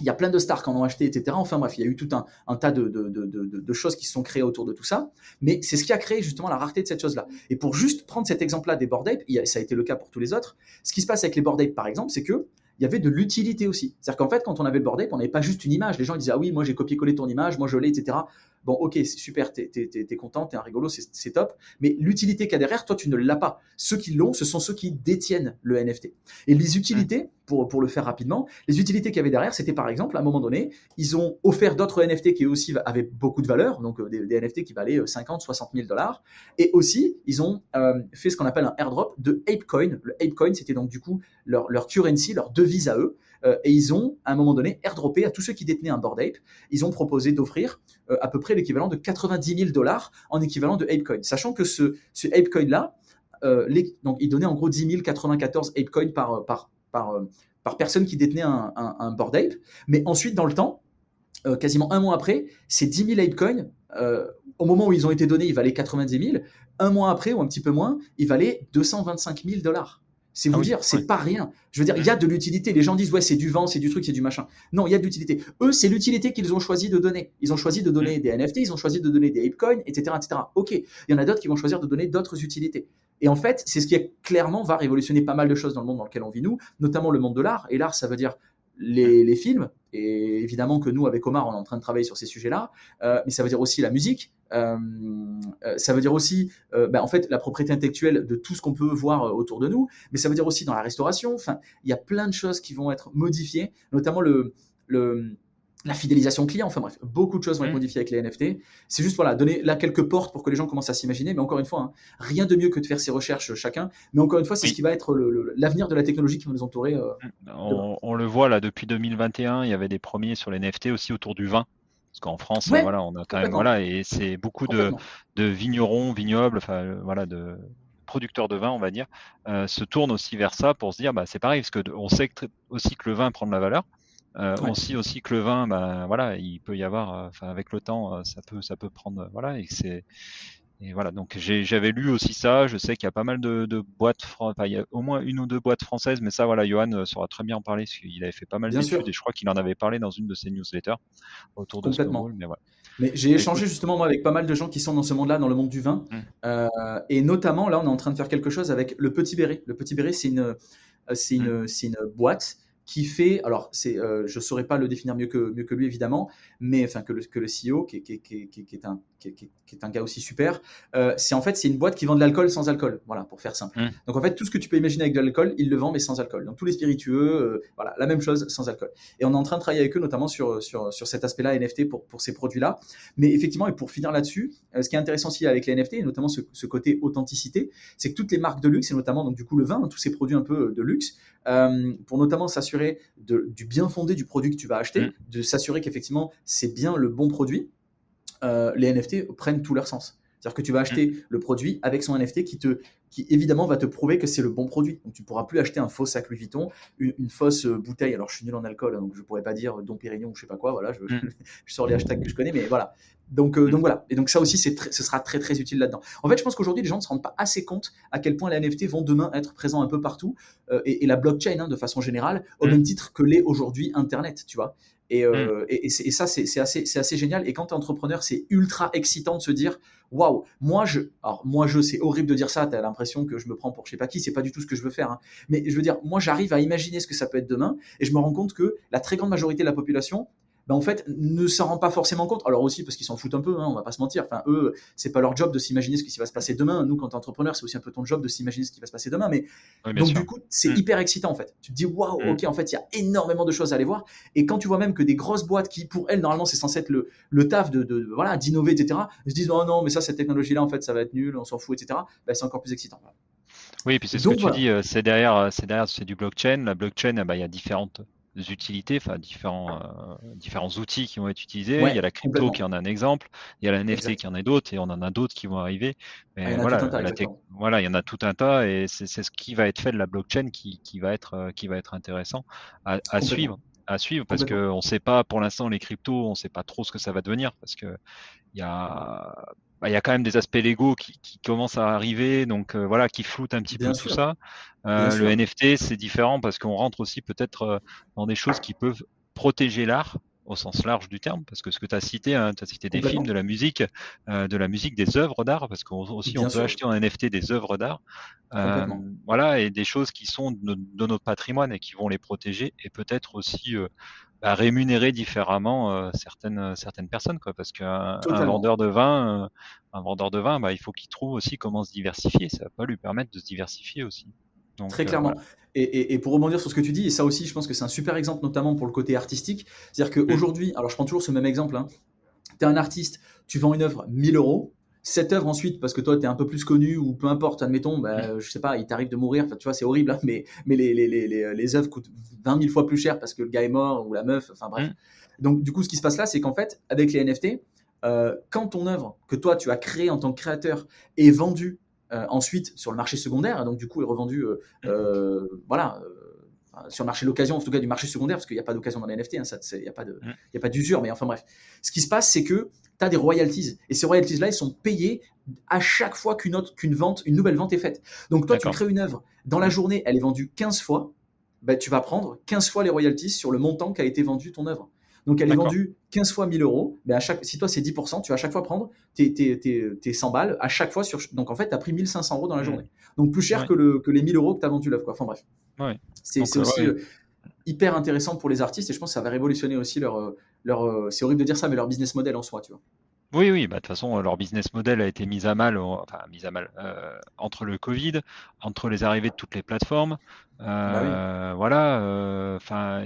Il y a plein de stars qui en ont acheté, etc. Enfin bref, il y a eu tout un tas de choses qui se sont créées autour de tout ça. Mais c'est ce qui a créé justement la rareté de cette chose-là. Et pour juste prendre cet exemple-là des Bored Ape, ça a été le cas pour tous les autres, ce qui se passe avec les Bored Ape, par exemple, c'est que il y avait de l'utilité aussi. C'est-à-dire qu'en fait, quand on avait le Bored Ape, on n'avait pas juste une image. Les gens ils disaient, ah oui, moi j'ai copié-collé ton image, moi je l'ai, etc. Bon, ok, c'est super, t'es content, t'es un rigolo, c'est top. Mais l'utilité qu'il y a derrière, toi, tu ne l'as pas. Ceux qui l'ont, ce sont ceux qui détiennent le NFT. Et les utilités, pour le faire rapidement, les utilités qu'il y avait derrière, c'était par exemple, à un moment donné, ils ont offert d'autres NFT qui eux aussi avaient beaucoup de valeur, donc des NFT qui valaient 50, 60 000 $. Et aussi, ils ont fait ce qu'on appelle un airdrop de ApeCoin. Le ApeCoin, c'était donc du coup leur currency, leur devise à eux. Et ils ont, à un moment donné, airdroppé à tous ceux qui détenaient un Bored Ape. Ils ont proposé d'offrir à peu près l'équivalent de 90 000 $ en équivalent de ApeCoin. Sachant que ce ApeCoin-là, donc il donnait en gros 10 094 ApeCoin par personne qui détenait un Bored Ape. Mais ensuite, dans le temps, quasiment un mois après, ces 10 000 ApeCoin, au moment où ils ont été donnés, ils valaient 90 000. Un mois après, ou un petit peu moins, ils valaient 225 000 $. C'est vous dire, c'est pas rien. Je veux dire, il y a de l'utilité. Les gens disent, ouais, c'est du vent, c'est du truc, c'est du machin. Non, il y a de l'utilité. Eux, c'est l'utilité qu'ils ont choisi de donner. Ils ont choisi de donner des NFT, ils ont choisi de donner des ApeCoin, etc., etc. Ok, il y en a d'autres qui vont choisir de donner d'autres utilités. Et en fait, c'est ce qui clairement va révolutionner pas mal de choses dans le monde dans lequel on vit nous, notamment le monde de l'art. Et l'art, ça veut dire les films, et évidemment que nous, avec Omar, on est en train de travailler sur ces sujets-là, mais ça veut dire aussi la musique, ça veut dire aussi en fait, la propriété intellectuelle de tout ce qu'on peut voir autour de nous, mais ça veut dire aussi dans la restauration. Enfin, il y a plein de choses qui vont être modifiées, notamment la fidélisation client, enfin bref, beaucoup de choses vont être modifiées avec les NFT. C'est juste voilà, donner là quelques portes pour que les gens commencent à s'imaginer, mais encore une fois, hein, rien de mieux que de faire ses recherches chacun, mais encore une fois, c'est ce qui va être l'avenir de la technologie qui va nous entourer. On le voit là depuis 2021, il y avait des premiers sur les NFT aussi autour du vin. Parce qu'en France, Ouais, voilà, on a quand même, complètement. voilà, et c'est beaucoup de vignerons, vignobles, enfin, voilà, de producteurs de vin, on va dire, se tournent aussi vers ça pour se dire, bah, c'est pareil, parce que on sait aussi que le vin prend de la valeur. On sait aussi que le vin, bah, voilà, il peut y avoir, enfin, avec le temps, ça peut prendre, voilà, et voilà. Donc j'avais lu aussi ça. Je sais qu'il y a pas mal de boîtes, enfin, il y a au moins une ou deux boîtes françaises, mais ça, voilà, Johan saura très bien en parler parce qu'il avait fait pas mal Bien d'études sûr, et je crois qu'il en avait parlé dans une de ses newsletters autour de complètement. Snowball. Mais voilà. Mais j'ai échangé Écoute, justement moi avec pas mal de gens qui sont dans ce monde-là, dans le monde du vin, et notamment là, on est en train de faire quelque chose avec le Petit Béret. Le Petit Béret, c'est une boîte qui fait, alors je ne saurais pas le définir mieux que lui évidemment, mais enfin que le CEO qui est un gars aussi super. C'est une boîte qui vend de l'alcool sans alcool, voilà, pour faire simple. Donc en fait, tout ce que tu peux imaginer avec de l'alcool, il le vend mais sans alcool. Donc tous les spiritueux, voilà, la même chose sans alcool. Et on est en train de travailler avec eux notamment sur cet aspect-là NFT pour ces produits-là. Mais effectivement, et pour finir là-dessus, ce qui est intéressant aussi avec les NFT, et notamment ce côté authenticité, c'est que toutes les marques de luxe, et notamment donc du coup le vin, hein, tous ces produits un peu de luxe, pour notamment s'assurer du bien fondé du produit que tu vas acheter, de s'assurer qu'effectivement c'est bien le bon produit, les NFT prennent tout leur sens. C'est-à-dire que tu vas acheter le produit avec son NFT qui évidemment va te prouver que c'est le bon produit. Donc tu ne pourras plus acheter un faux sac Louis Vuitton, une fausse bouteille. Alors je suis nul en alcool, hein, donc je ne pourrais pas dire Dom Pérignon ou je ne sais pas quoi. Voilà, je sors les hashtags que je connais, mais voilà. Donc voilà. Et donc ça aussi, ce sera très très utile là-dedans. En fait, je pense qu'aujourd'hui, les gens ne se rendent pas assez compte à quel point les NFT vont demain être présents un peu partout, et la blockchain, hein, de façon générale, au même titre que l'est aujourd'hui Internet, tu vois. Et ça, c'est assez génial. Et quand tu es entrepreneur, c'est ultra excitant de se dire waouh, c'est horrible de dire ça, tu as l'impression que je me prends pour je sais pas qui, c'est pas du tout ce que je veux faire. Hein. Mais je veux dire, moi, j'arrive à imaginer ce que ça peut être demain et je me rends compte que la très grande majorité de la population, ben, en fait, ne s'en rend pas forcément compte. Alors aussi parce qu'ils s'en foutent un peu, hein, on va pas se mentir. Enfin, eux, c'est pas leur job de s'imaginer ce qui va se passer demain. Nous, quand t'es entrepreneur, c'est aussi un peu ton job de s'imaginer ce qui va se passer demain. Mais oui, donc du coup, c'est hyper excitant en fait. Tu te dis waouh, ok, en fait, il y a énormément de choses à aller voir. Et quand tu vois même que des grosses boîtes qui, pour elles, normalement, c'est censé être le taf voilà, d'innover, etc. Elles se disent oh non, mais ça, cette technologie-là, en fait, ça va être nul, on s'en fout, etc. Ben, c'est encore plus excitant. oui, et puis c'est ce que Donc tu voilà, dis, c'est du blockchain. La blockchain, il y a différentes utilités, enfin différents outils qui vont être utilisés. Il y a ouais, la crypto qui complètement, en a un exemple, il y a la NFT qui exact. en a d'autres, et on en a d'autres qui vont arriver. Ah, il y Mais en a tout un voilà, tas, exactement. voilà, il y en a tout un tas, et c'est ce qui va être fait de la blockchain qui va être intéressant à Complètement, suivre. À suivre parce complètement. qu'on ne sait pas pour l'instant les cryptos, on ne sait pas trop ce que ça va devenir parce que il y a, il y a quand même des aspects légaux qui commencent à arriver, donc voilà, qui floutent un petit peu Bien tout sûr, ça. bien Le sûr. NFT, c'est différent parce qu'on rentre aussi peut-être dans des choses qui peuvent protéger l'art au sens large du terme, parce que ce que tu as cité, hein, tu as cité des films, Complètement. de la musique, des œuvres d'art, parce qu'aussi on Bien peut sûr, acheter en NFT des œuvres d'art, complètement. voilà, et des choses qui sont de notre patrimoine et qui vont les protéger et peut-être aussi rémunérer différemment certaines personnes, quoi, parce qu'un Totalement. un vendeur de vin, il faut qu'il trouve aussi comment se diversifier. Ça va pas lui permettre de se diversifier aussi. Très Donc clairement. voilà. Et pour rebondir sur ce que tu dis, et ça aussi, je pense que c'est un super exemple, notamment pour le côté artistique. C'est-à-dire Mm, qu'aujourd'hui, alors je prends toujours ce même exemple, hein, tu es un artiste, tu vends une œuvre 1 000 euros. Cette œuvre ensuite, parce que toi tu es un peu plus connu ou peu importe, admettons, mm, je sais pas, il t'arrive de mourir, enfin, tu vois, c'est horrible, hein, mais les œuvres coûtent 20 000 fois plus cher parce que le gars est mort ou la meuf, enfin bref. mm, Donc du coup, ce qui se passe là, c'est qu'en fait, avec les NFT, quand ton œuvre que toi tu as créée en tant que créateur est vendue ensuite sur le marché secondaire, donc du coup est revendue mm, voilà, sur le marché de l'occasion, en tout cas du marché secondaire, parce qu'il n'y a pas d'occasion dans les NFT, hein, il n'y a mm. pas d'usure, mais enfin bref. Ce qui se passe, c'est que tu as des royalties, et ces royalties-là, ils sont payés à chaque fois une nouvelle vente est faite. Donc toi, tu D'accord. crées une œuvre, dans la Mm, journée, elle est vendue 15 fois, bah, tu vas prendre 15 fois les royalties sur le montant qu'a été vendu ton œuvre. Donc elle est d'accord. vendue 15 fois 1 000 euros, mais si toi c'est 10%, tu vas à chaque fois prendre tes 100 balles à chaque fois. Donc en fait, tu as pris 1 500 € dans la Mm, journée. Donc plus cher ouais, que les 1 000 € que tu as vendu l'œuvre. Enfin bref, ouais. c'est Donc aussi ouais. hyper intéressant pour les artistes et je pense que ça va révolutionner aussi c'est horrible de dire ça, mais leur business model en soi, tu vois. Oui, oui, de toute façon, leur business model a été mis à mal, entre le Covid, entre les arrivées de toutes les plateformes. Bah oui, Voilà, enfin,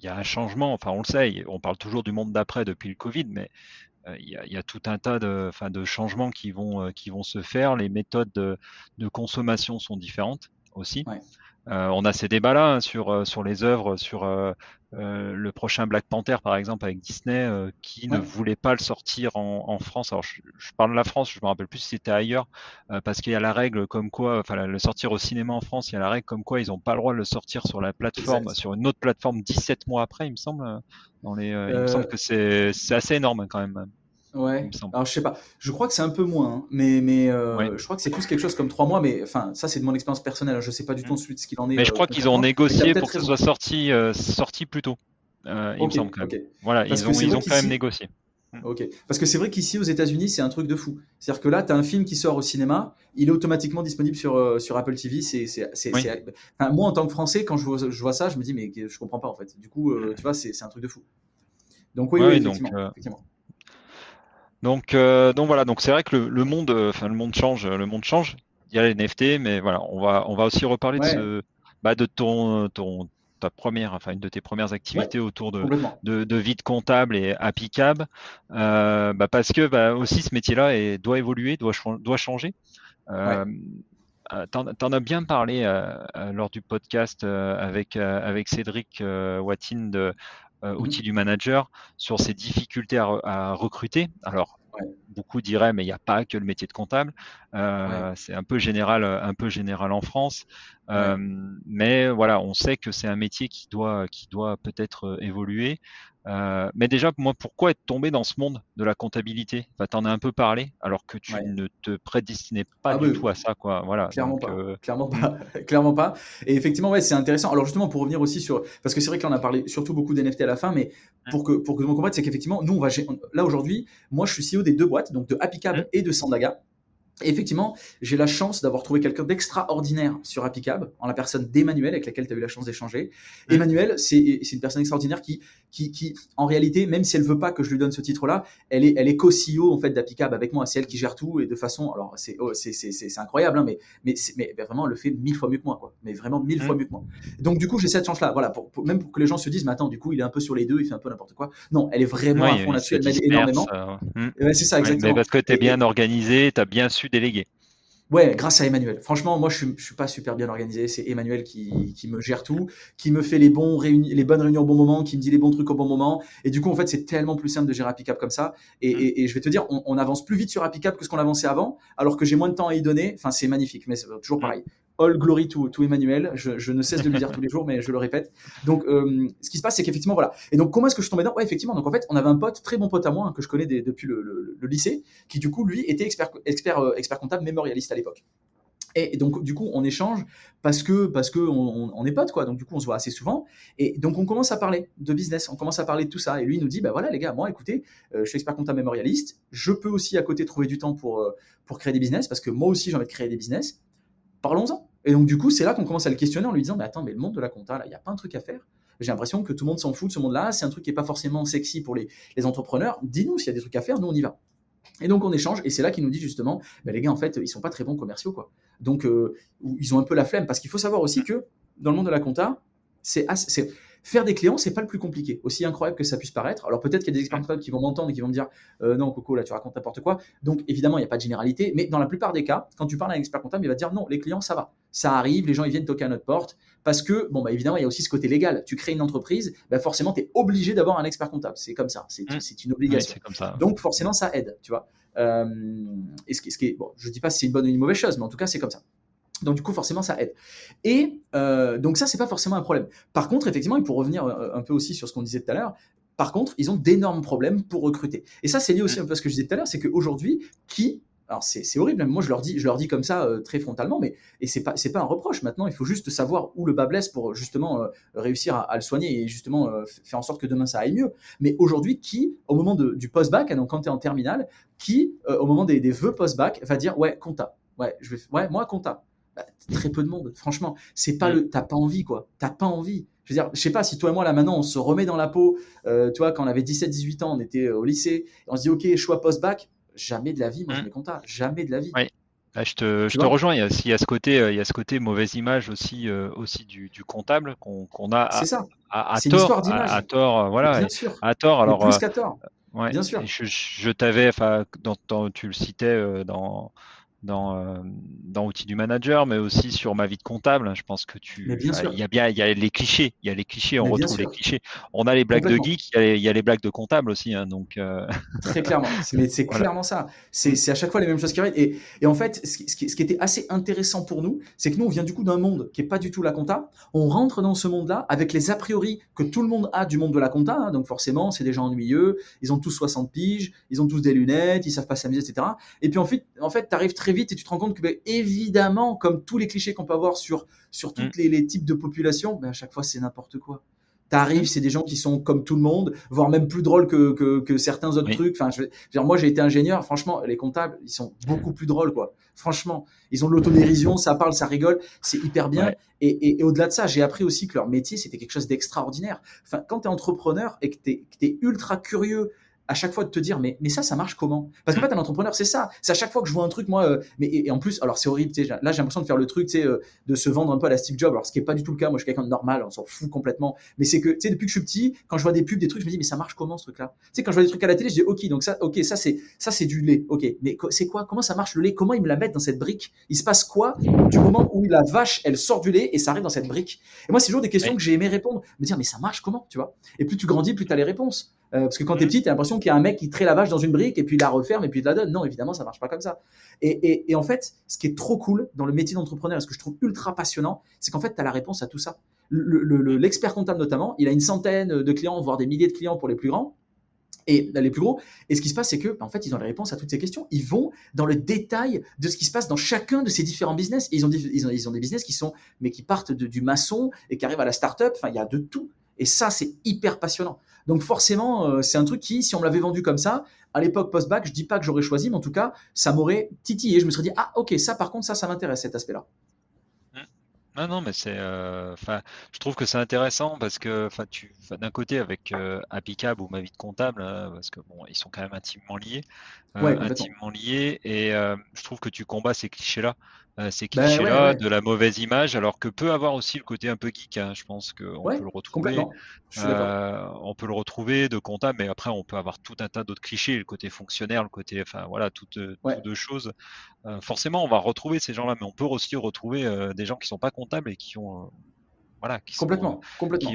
y a un changement, enfin on le sait, on parle toujours du monde d'après depuis le Covid, mais il y a tout un tas de changements qui vont se faire. Les méthodes de consommation sont différentes aussi. Ouais. On a ces débats-là hein, sur les œuvres, sur le prochain Black Panther par exemple avec Disney qui ne Ouais. voulait pas le sortir en France. Alors je parle de la France, je me rappelle plus si c'était ailleurs, parce qu'il y a la règle comme quoi, enfin le sortir au cinéma en France, il y a la règle comme quoi ils n'ont pas le droit de le sortir sur la plateforme, Exact. sur une autre plateforme 17 mois après, il me semble. Il me semble Euh, que c'est assez énorme hein, quand même, il Ouais, me semble. alors je sais pas, je crois que c'est un peu moins, hein, Ouais. je crois que c'est plus quelque chose comme 3 mois, mais enfin, ça c'est de mon expérience personnelle, hein, je sais pas du tout Mm. ensuite ce qu'il en est Mais je crois qu'ils ont concrètement, mais tu as négocié peut-être pour que ce raison. soit sorti plus tôt. Il me Ok, semble quand même. ok. Voilà, Parce ils que ont, c'est ils vrai ont quand même qu'ici, négocié. Mm. ok, parce que c'est vrai qu'ici aux États-Unis c'est un truc de fou. C'est-à-dire que là, tu as un film qui sort au cinéma, il est automatiquement disponible sur Apple TV. Oui. Enfin, moi en tant que Français, quand je vois ça, je me dis mais je comprends pas en fait. Du coup, tu vois, c'est un truc de fou. Donc oui, oui, Ouais, donc, effectivement, effectivement. donc voilà, donc c'est vrai que le monde change, le monde change. Il y a les NFT, mais voilà, on va aussi reparler de Ouais, de ta première, enfin une de tes premières ouais, activités autour complètement. de vide comptable et applicable, parce que aussi ce métier-là doit évoluer, doit changer. Ouais. Euh, t'en as bien parlé lors du podcast avec Cédric Watine de Outils Mhm. du Manager sur ses difficultés à recruter. Alors, Ouais, beaucoup diraient, mais il n'y a pas que le métier de comptable. ouais, C'est un peu général en France. ouais. Mais voilà, on sait que c'est un métier qui doit peut-être évoluer. Mais déjà, moi, pourquoi être tombé dans ce monde de la comptabilité? Enfin, t'en as un peu parlé, alors que tu Ouais. ne te prédestinais pas Ah du oui, tout à ça, quoi. Voilà, clairement donc, pas, clairement hmm, pas, clairement pas. Et effectivement, ouais, c'est intéressant. Alors justement, pour revenir aussi sur, parce que c'est vrai que là on a parlé surtout beaucoup d'NFT à la fin, mais hmm, pour que tout le monde comprenne, c'est qu'effectivement, nous là aujourd'hui, moi je suis CEO des deux boîtes, donc de hmm, Appicab et de Sandaga. Et effectivement, j'ai la chance d'avoir trouvé quelqu'un d'extraordinaire sur Appicab, en la personne d'Emmanuel, avec laquelle tu as eu la chance d'échanger. hmm. Emmanuel, c'est une personne extraordinaire qui, en réalité, même si elle veut pas que je lui donne ce titre-là, elle est co-CEO en fait d'Appicab avec moi. C'est elle qui gère tout et de façon, alors c'est incroyable, hein, mais vraiment, elle le fait 1000 fois mieux que moi, quoi. Mais vraiment 1000 fois Hmm. mieux que moi. Donc du coup, j'ai cette chance-là, voilà, même pour que les gens se disent, mais attends, du coup, il est un peu sur les deux, il fait un peu n'importe quoi. Non, elle est vraiment à Oui, fond il là-dessus, se elle m'aide disperse. énormément. Hmm. Et ouais, c'est ça, Ouais, mais exactement. parce que tu es bien organisé, tu as bien su déléguer. Ouais, grâce à Emmanuel. Franchement, moi, je suis pas super bien organisé. C'est Emmanuel qui me gère tout, qui me fait les bonnes réunions au bon moment, qui me dit les bons trucs au bon moment. Et du coup, en fait, c'est tellement plus simple de gérer Appicap comme ça. Hmm. Et je vais te dire, on avance plus vite sur Appicap que ce qu'on avançait avant, alors que j'ai moins de temps à y donner. Enfin, c'est magnifique, mais c'est toujours Hmm. pareil. All glory to Emmanuel. Je ne cesse de le dire tous les jours, mais je le répète. Donc, ce qui se passe, c'est qu'effectivement, voilà. Et donc, comment est-ce que je suis tombé dedans? Ouais, effectivement. Donc, en fait, on avait un pote, très bon pote à moi, hein, que je connais depuis le lycée, qui du coup, lui, était expert comptable mémorialiste à l'époque. Et donc, du coup, on échange parce que on est potes, quoi. Donc, du coup, on se voit assez souvent. Et donc, on commence à parler de business, on commence à parler de tout ça. Et lui, il nous dit, bah voilà, les gars, moi, écoutez, je suis expert comptable mémorialiste. Je peux aussi, à côté, trouver du temps pour créer des business parce que moi aussi, j'ai envie de créer des business. Parlons-en. Et donc, du coup, c'est là qu'on commence à le questionner en lui disant, mais attends, mais le monde de la compta, là, il n'y a pas un truc à faire. J'ai l'impression que tout le monde s'en fout de ce monde-là. C'est un truc qui n'est pas forcément sexy pour les entrepreneurs. Dis-nous s'il y a des trucs à faire, nous, on y va. Et donc on échange, et c'est là qu'il nous dit justement, bah, les gars, en fait, ils sont pas très bons commerciaux, quoi. Donc ils ont un peu la flemme, parce qu'il faut savoir aussi que dans le monde de la compta, faire des clients, c'est pas le plus compliqué, aussi incroyable que ça puisse paraître. Alors peut-être qu'il y a des experts Hmm. comptables qui vont m'entendre et qui vont me dire, non, Coco, là, tu racontes n'importe quoi. Donc évidemment, il n'y a pas de généralité, mais dans la plupart des cas, quand tu parles à un expert comptable, il va te dire, non, les clients, ça va, ça arrive, les gens, ils viennent toquer à notre porte, parce que, bon, bah, évidemment, il y a aussi ce côté légal. Tu crées une entreprise, bah, forcément, tu es obligé d'avoir un expert comptable. C'est comme ça, Hmm. c'est une Oui, obligation. c'est comme ça. Donc forcément, ça aide, tu vois. Et ce qui est, bon, je ne dis pas si c'est une bonne ou une mauvaise chose, mais en tout cas, c'est comme ça. Donc du coup, forcément, ça aide. Et donc ça, c'est pas forcément un problème. Par contre, effectivement, et pour revenir un peu aussi sur ce qu'on disait tout à l'heure, par contre, ils ont d'énormes problèmes pour recruter. Et ça, c'est lié aussi Hmm. un peu à ce que je disais tout à l'heure, c'est qu'aujourd'hui, alors c'est horrible, moi je leur dis comme ça très frontalement, mais et c'est pas un reproche. Maintenant, il faut juste savoir où le bas blesse pour justement réussir à le soigner et justement faire en sorte que demain ça aille mieux. Mais aujourd'hui, au moment du post-bac, donc quand tu es en terminale, au moment des vœux post-bac va dire ouais compta, ouais moi compta. Bah, très peu de monde, franchement. C'est pas Hmm. t'as pas envie, quoi. T'as pas envie. Je veux dire, je sais pas si toi et moi là maintenant on se remet dans la peau. Tu vois, quand on avait 17-18 ans, on était au lycée, et on se dit ok, choix post-bac. Jamais de la vie, moi je Hmm. mets compta. Jamais de la vie. Oui. Ah, je Tu te vois? rejoins. Il y a ce côté mauvaise image aussi du comptable qu'on a C'est ça. C'est une histoire à d'image. tort, voilà, Bien sûr, à tort. mais Alors, plus qu'à tort, ouais, bien et sûr. je t'avais, enfin, tu le citais dans Outils du manager, mais aussi sur ma vie de comptable. Je pense que Mais bien enfin, sûr, il y a les clichés, il y a les clichés, on mais bien retrouve les sûr, clichés. On a les blagues de complètement. geek, il y a les blagues de comptable aussi, hein, donc Très clairement, mais c'est voilà. clairement ça. Mm, C'est à chaque fois les mêmes choses qui reviennent. Et en fait, ce qui était assez intéressant pour nous, c'est que nous, on vient du coup d'un monde qui est pas du tout la compta. On rentre dans ce monde-là avec les a priori que tout le monde a du monde de la compta. Hein. Donc forcément, c'est des gens ennuyeux. Ils ont tous 60 piges, ils ont tous des lunettes, ils savent pas s'amuser, etc. Et puis en fait, tu arrives très vite et tu te rends compte que, ben, évidemment, comme tous les clichés qu'on peut avoir sur mm, tous les types de population, ben, à chaque fois, c'est n'importe quoi. mm. T'arrives, c'est des gens qui sont comme tout le monde, voire même plus drôles que certains autres Oui, trucs. Enfin, je veux dire, moi, j'ai été ingénieur. Franchement, les comptables, ils sont beaucoup plus drôles, quoi. Franchement, ils ont de l'autodérision, ça parle, ça rigole, c'est hyper bien. ouais. Et au-delà de ça, j'ai appris aussi que leur métier, c'était quelque chose d'extraordinaire. Enfin, quand tu es entrepreneur et que tu es ultra curieux à chaque fois de te dire, mais ça marche comment? Parce qu'en Mm, fait, un entrepreneur, c'est ça. C'est à chaque fois que je vois un truc, moi, et en plus, alors c'est horrible, tu sais, là, j'ai l'impression de faire le truc, tu sais, de se vendre un peu à la Steve Jobs. Alors, ce qui est pas du tout le cas. Moi, je suis quelqu'un de normal, on s'en fout complètement. Mais c'est que, tu sais, depuis que je suis petit, quand je vois des pubs, des trucs, je me dis, mais ça marche comment ce truc-là? Tu sais, quand je vois des trucs à la télé, je dis, ok, donc ça c'est du lait. Ok, mais c'est quoi? Comment ça marche le lait? Comment ils me la mettent dans cette brique? Il se passe quoi du moment où la vache, elle sort du lait et ça arrive dans cette brique? Et moi, c'est toujours des questions oui. que j'ai aimé répondre, me dire, mais ça marche comment, tu vois? Et plus tu grandis, plus tu as les réponses. Parce que quand t'es Mm, petit, t'as l'impression qu'il y a un mec qui traite la vache dans une brique et puis il la referme et puis il te la donne. Non, évidemment, ça marche pas comme ça. Et en fait, ce qui est trop cool dans le métier d'entrepreneur et ce que je trouve ultra passionnant, c'est qu'en fait, tu as la réponse à tout ça. L'expert comptable notamment, il a une centaine de clients, voire des milliers de clients pour les plus grands et les plus gros. Et ce qui se passe, c'est que, en fait, ils ont les réponses à toutes ces questions. Ils vont dans le détail de ce qui se passe dans chacun de ces différents business. Et ils ont des business qui sont, mais qui partent du maçon et qui arrivent à la start-up. Enfin, il y a de tout. Et ça, c'est hyper passionnant. Donc forcément, c'est un truc qui, si on me l'avait vendu comme ça, à l'époque post-bac, je dis pas que j'aurais choisi, mais en tout cas, ça m'aurait titillé. Je me serais dit, ah ok, ça par contre, ça m'intéresse cet aspect-là. mm. Non, non, mais enfin, je trouve que c'est intéressant parce que, enfin, enfin, d'un côté avec Applicable ou ma vie de comptable, parce que bon, ils sont quand même Ouais, complètement. intimement liés, et je trouve que tu combats ces Ben ouais, clichés-là, ouais, de la mauvaise image, alors que peut avoir aussi le côté un peu geek, hein. Je pense qu'on peut ouais, le retrouver, complètement. Je suis d'accord. de comptable, mais après on peut avoir tout un tas d'autres clichés, le côté fonctionnaire, le côté, enfin voilà, toutes Ouais, deux choses. Forcément, on va retrouver ces gens-là, mais on peut aussi retrouver des gens qui sont pas comptables et qui ont, voilà, complètement, complètement.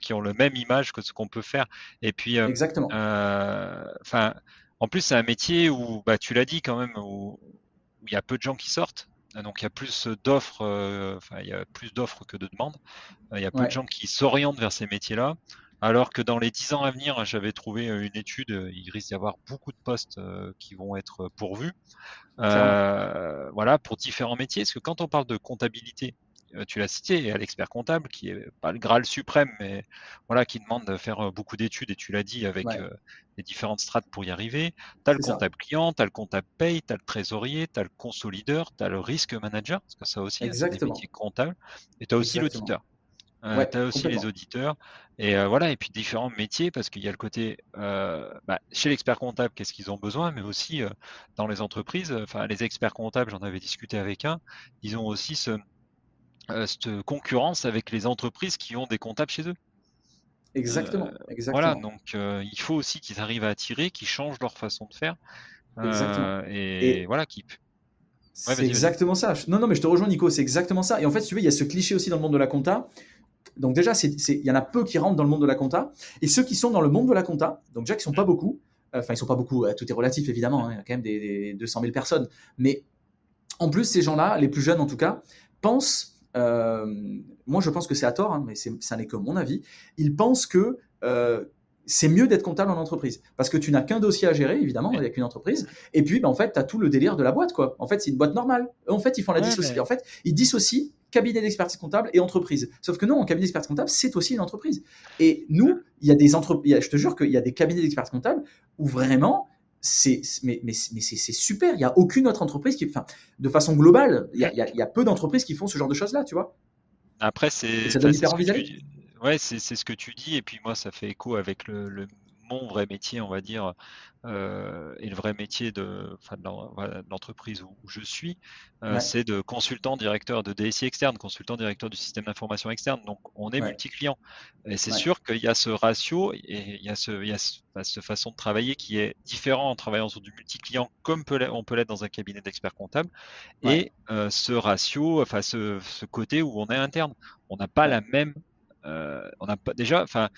qui ont le même image que ce qu'on peut faire. Et puis, Exactement. enfin, en plus, c'est un métier où, bah, tu l'as dit quand même, où il y a peu de gens qui sortent. Donc, il y a plus d'offres, enfin, il y a plus d'offres que de demandes. Il y a peu de Ouais, gens qui s'orientent vers ces métiers-là. Alors que dans les 10 ans à venir, j'avais trouvé une étude, il risque d'y avoir beaucoup de postes qui vont être pourvus. clairement. Voilà, pour différents métiers. Parce que quand on parle de comptabilité, tu l'as cité, à l'expert comptable, qui est pas le Graal suprême, mais voilà, qui demande de faire beaucoup d'études, et tu l'as dit, avec Ouais, les différentes strates pour y arriver. Tu as le c'est ça. comptable client, tu as le comptable paye, tu as le trésorier, tu as le consolideur, tu as le risque manager, parce que ça aussi, hein, c'est des métiers Exactement. comptables, et tu as aussi Exactement. l'auditeur. Ouais, Tu as aussi les complètement. auditeurs, et voilà, et puis différents métiers, parce qu'il y a le côté, bah, chez l'expert comptable, qu'est-ce qu'ils ont besoin, mais aussi dans les entreprises, enfin les experts comptables, j'en avais discuté avec un, ils ont aussi cette concurrence avec les entreprises qui ont des comptables chez eux. Euh, Exactement. voilà, Exactement. donc il faut aussi qu'ils arrivent à attirer, qu'ils changent leur façon de faire, Exactement. et Et voilà, Ouais, c'est vas-y, vas-y. exactement ça. Non, non, mais je te rejoins, Nico, c'est exactement ça. Et en fait, si tu veux, il y a ce cliché aussi dans le monde de la compta. Donc déjà, il y en a peu qui rentrent dans le monde de la compta. Et ceux qui sont dans le monde de la compta, donc déjà qui sont pas beaucoup, enfin ils sont pas beaucoup, tout est relatif évidemment, hein, il y a quand même des 200 000 personnes. Mais en plus, ces gens-là, les plus jeunes en tout cas, pensent, moi je pense que c'est à tort, hein, mais ça n'est que mon avis, ils pensent que c'est mieux d'être comptable en entreprise. Parce que tu n'as qu'un dossier à gérer, évidemment, Ouais, avec une entreprise. Et puis, ben, en fait, tu as tout le délire de la boîte, quoi. En fait, c'est une boîte normale. Eux, en fait, ils font la ouais, dissociation. mais En fait, ils dissocient cabinet d'expertise comptable et entreprise. Sauf que non, en cabinet d'expertise comptable, c'est aussi une entreprise. Et nous, il y a des entreprises, je te jure qu'il y a des cabinets d'expertise comptable où vraiment, c'est super. Il n'y a aucune autre entreprise qui, enfin, de façon globale, il y a peu d'entreprises qui font ce genre de choses-là, tu vois. après, Et ça enfin, donne c'est hyper ce que envie d'aller. ouais, c'est ce que tu dis, et puis moi, ça fait écho avec mon vrai métier, on va dire, et le vrai métier voilà, de l'entreprise où je suis, Ouais, c'est de consultant directeur de DSI externe, consultant directeur du système d'information externe. Donc, on est ouais, multi-client. Et c'est ouais. sûr qu'il y a ce ratio et cette façon de travailler qui est différent en travaillant sur du multi-client comme on peut l'être dans un cabinet d'experts comptables. Ouais, Et ce ratio, enfin ce côté où on est interne. On n'a pas ouais. la même on n'a pas déjà, enfin,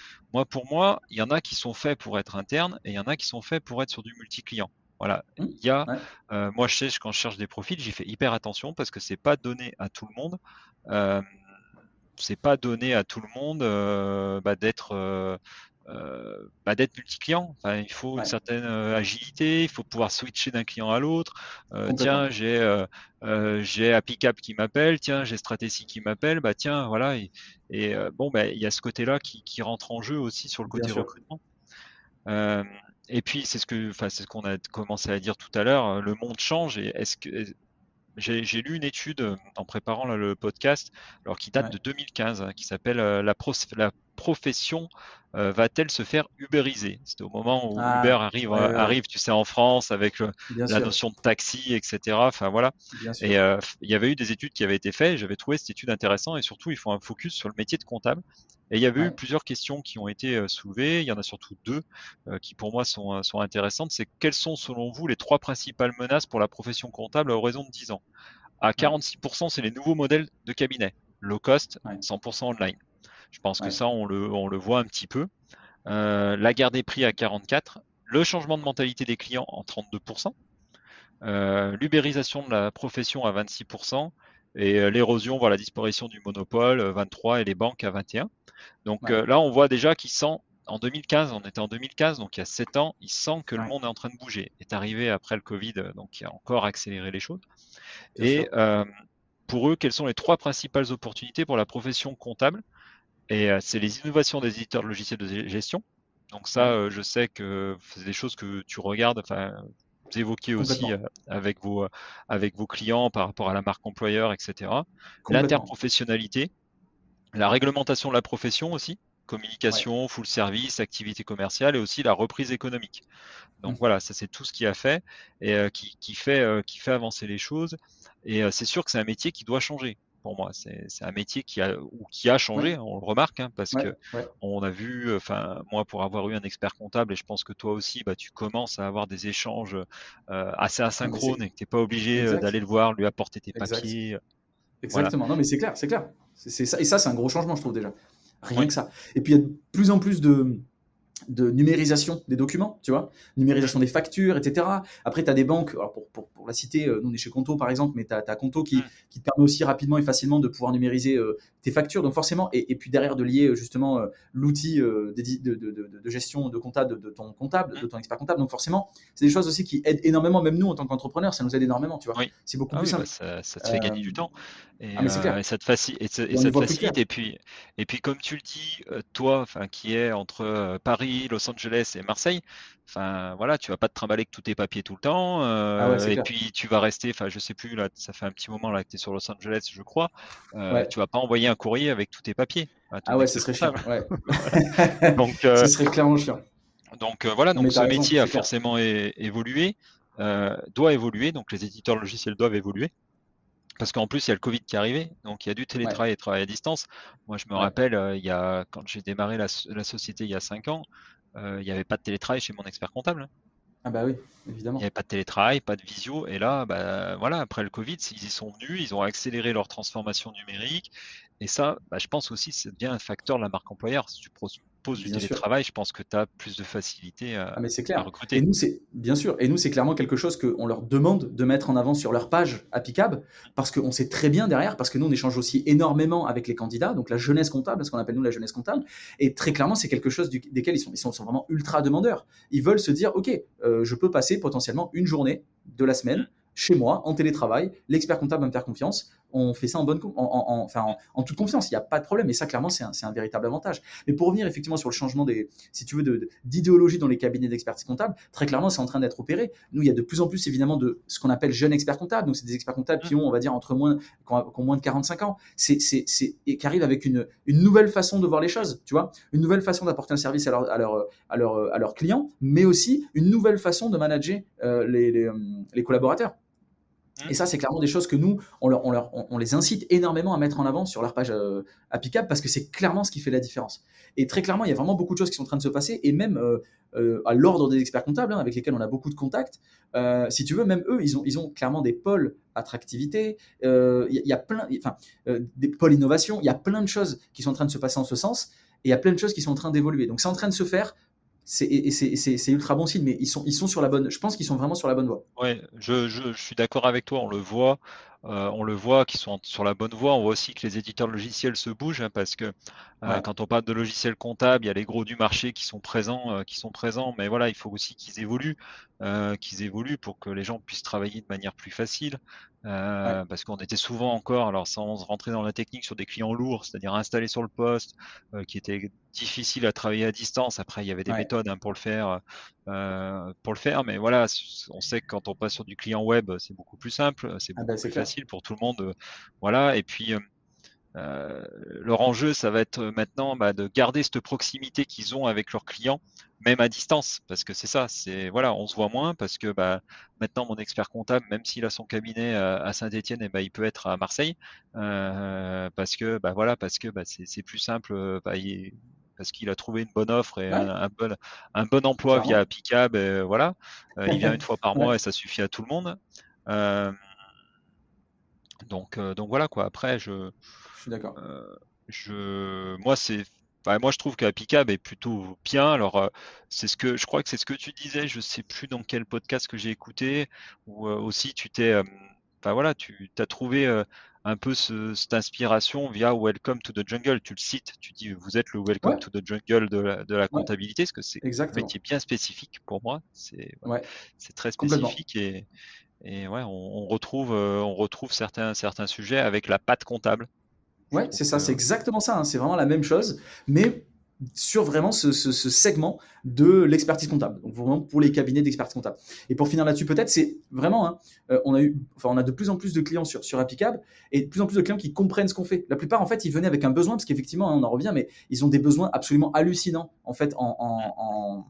pour moi, il y en a qui sont faits pour être internes et il y en a qui sont faits pour être sur du multi-client. Voilà. Mmh. Il y a, Ouais, moi, je sais, quand je cherche des profils, j'y fais hyper attention parce que c'est pas donné à tout le monde. Euh, c'est pas donné à tout le monde d'être multi-client. Enfin, il faut une ouais, certaine agilité, il faut pouvoir switcher d'un client à l'autre. Tiens, complètement. j'ai Appicap qui m'appelle, tiens, j'ai Strategy qui m'appelle, bah tiens, voilà. Bon, bah, il y a ce côté-là qui rentre en jeu aussi sur le Bien côté sûr. recrutement. Euh, et puis c'est ce qu'on a commencé à dire tout à l'heure. Le monde change et j'ai lu une étude en préparant là, le podcast, alors qui date Ouais. de 2015, qui s'appelle la profession va-t-elle se faire ubériser? C'était au moment où Uber Ah, ouais, ouais, ouais. arrive, tu sais, en France avec Bien la sûr, notion de taxi, etc. Enfin voilà. bien Et sûr. il y avait eu des études qui avaient été faites. Et j'avais trouvé cette étude intéressante et surtout ils font un focus sur le métier de comptable. Et il y avait eu Ouais. plusieurs questions qui ont été soulevées. Il y en a surtout deux qui pour moi sont intéressantes. C'est quelles sont selon vous les trois principales menaces pour la profession comptable à horizon de 10 ans? À Ouais, 46%, c'est les nouveaux modèles de cabinet. Low cost, ouais, 100% online. Je pense que ouais, ça, on le voit un petit peu. La guerre des prix à 44%. Le changement de mentalité des clients en 32%. L'ubérisation de la profession à 26%. Et l'érosion, voilà, la disparition du monopole, 23%, et les banques à 21%. Donc ouais, là, on voit déjà qu'ils sent, en 2015, on était en 2015, donc il y a 7 ans, il sent que le ouais, monde est en train de bouger. Est arrivé après le Covid, donc qui a encore accéléré les choses. bien Et sûr. pour eux, quelles sont les trois principales opportunités pour la profession comptable? Et c'est les innovations des éditeurs de logiciels de gestion. Donc ça, Ouais, je sais que c'est des choses que tu regardes, enfin, vous évoquez aussi complètement, avec vos clients par rapport à la marque employeur, etc. complètement. L'interprofessionnalité, la réglementation de la profession aussi, Ouais. communication, full service, activité commerciale et aussi la reprise économique. Donc Mmh. voilà, ça c'est tout ce qui a fait et qui fait avancer les choses. Et c'est sûr que c'est un métier qui doit changer. Pour moi, c'est un métier qui a Ouais, changé, hein, on le remarque, hein, parce ouais, que ouais. on a vu, enfin moi pour avoir eu un expert comptable et je pense que toi aussi, bah, tu commences à avoir des échanges assez Ah mais asynchrones c'est et que t'es pas obligé exact, d'aller le voir, lui apporter tes exact. papiers, voilà. Exactement. Non, mais c'est clair, c'est clair. C'est ça et ça, c'est un gros changement, je trouve déjà. Rien Oui. que ça. Et puis il y a de plus en plus de numérisation des documents, tu vois, Mm, numérisation des factures, etc. Après, tu as des banques, alors pour la citer, nous on est chez Conto par exemple, mais tu as Conto mm, qui te permet aussi rapidement et facilement de pouvoir numériser tes factures. Donc forcément, et puis derrière de lier justement l'outil de gestion de comptable de ton comptable, mm. de ton expert comptable. Donc forcément, c'est des choses aussi qui aident énormément, même nous en tant qu'entrepreneurs, ça nous aide énormément, tu vois. Oui. C'est beaucoup Ah plus oui, bah simple. ça te fait Euh, gagner du temps ah mais c'est clair. et ça te facilite Et et on y ça te voit plus clair. facilite et puis comme tu le dis, toi, enfin qui est entre Paris, Los Angeles et Marseille, enfin voilà, tu vas pas te trimballer avec tous tes papiers tout le temps Ah ouais, c'est et clair. puis tu vas rester, enfin je sais plus là, ça fait un petit moment là que tu es sur Los Angeles, je crois, Ouais. tu vas pas envoyer un courrier avec tous tes papiers à ton Ah ouais, ce expert serait chiant. comptable. Ouais. Voilà. Donc Ce serait clairement chiant. voilà, Non mais donc t'as ce raison, métier a c'est clair. forcément évolué, doit évoluer, donc les éditeurs logiciels doivent évoluer. Parce qu'en plus, il y a le Covid qui est arrivé, donc il y a du Ouais, télétravail et travail à distance. Moi, je me ouais. rappelle, quand j'ai démarré la société il y a 5 ans, il n'y avait pas de télétravail chez mon expert comptable, hein. Ah bah oui, Il n'y évidemment. avait pas de télétravail, pas de visio. Et là, bah, voilà, après le Covid, ils y sont venus, ils ont accéléré leur transformation numérique. Et ça, bah, je pense aussi, c'est bien un facteur de la marque employeur. Si tu proposes du Bien sûr. télétravail, je pense que tu as plus de facilité Ah mais c'est à clair. Et recruter. nous, c'est bien sûr. Et nous, c'est clairement quelque chose qu'on leur demande de mettre en avant sur leur page applicable, parce qu'on sait très bien derrière, parce que nous, on échange aussi énormément avec les candidats, donc la jeunesse comptable, ce qu'on appelle nous la jeunesse comptable. Et très clairement, c'est quelque chose desquels ils sont vraiment ultra demandeurs. Ils veulent se dire, ok, je peux passer potentiellement une journée de la semaine chez moi en télétravail. L'expert comptable va me faire confiance. on fait ça en toute confiance. Il n'y a pas de problème. Et ça, clairement, c'est un véritable avantage. Mais pour revenir effectivement sur le changement si tu veux, d'idéologie dans les cabinets d'expertise comptable, très clairement, c'est en train d'être opéré. Nous, il y a de plus en plus évidemment de ce qu'on appelle jeunes experts comptables. Donc, c'est des experts comptables qui ont, on va dire, qui ont moins de 45 ans, et qui arrivent avec une nouvelle façon de voir les choses, tu vois, une nouvelle façon d'apporter un service à leurs clients, mais aussi une nouvelle façon de manager les collaborateurs. Et ça, c'est clairement des choses que nous, on les incite énormément à mettre en avant sur leur page applicable, parce que c'est clairement ce qui fait la différence. Et très clairement, il y a vraiment beaucoup de choses qui sont en train de se passer, et même à l'ordre des experts comptables, avec lesquels on a beaucoup de contacts, si tu veux, même eux, ils ont clairement des pôles attractivité, il y a plein, des pôles innovation, il y a plein de choses qui sont en train de se passer en ce sens, et il y a plein de choses qui sont en train d'évoluer. Donc c'est en train de se faire. C'est ultra bon signe, mais ils sont sur la bonne. Je pense qu'ils sont vraiment sur la bonne voie. Ouais, je suis d'accord avec toi, on le voit qu'ils sont sur la bonne voie. On voit aussi que les éditeurs de logiciels se bougent, hein, parce que quand on parle de logiciels comptables, il y a les gros du marché qui sont présents, mais voilà, il faut aussi qu'ils évoluent pour que les gens puissent travailler de manière plus facile. Parce qu'on était souvent encore, alors sans rentrer dans la technique, sur des clients lourds, c'est-à-dire installés sur le poste, qui étaient difficiles à travailler à distance. Après, il y avait des méthodes, hein, pour le faire, mais voilà, on sait que quand on passe sur du client web, c'est beaucoup plus simple, c'est beaucoup plus facile pour tout le monde, voilà. Et puis leur enjeu, ça va être maintenant de garder cette proximité qu'ils ont avec leurs clients, même à distance, parce que c'est ça, voilà, on se voit moins, parce que maintenant mon expert comptable, même s'il a son cabinet à Saint-Étienne, il peut être à Marseille, parce que c'est plus simple, parce qu'il a trouvé une bonne offre et un bon emploi via Appicab, voilà. Il vient une fois par mois et ça suffit à tout le monde. Donc voilà quoi. Après, je suis d'accord. Moi je trouve qu'Appicab est plutôt bien. Alors je crois que c'est ce que tu disais. Je sais plus dans quel podcast que j'ai écouté, ou aussi tu as trouvé un peu cette inspiration via Welcome to the Jungle. Tu le cites, tu dis vous êtes le Welcome to the Jungle de la comptabilité, parce que c'est un métier bien spécifique pour moi. C'est très spécifique, et on retrouve certains sujets avec la patte comptable. Ouais, c'est ça, c'est exactement ça, hein. C'est vraiment la même chose, mais sur vraiment ce segment de l'expertise comptable, donc vraiment pour les cabinets d'expertise comptable. Et pour finir là-dessus, peut-être, c'est vraiment, on a de plus en plus de clients sur Appicab, et de plus en plus de clients qui comprennent ce qu'on fait. La plupart, en fait, ils venaient avec un besoin, parce qu'effectivement, on en revient, mais ils ont des besoins absolument hallucinants, en fait, en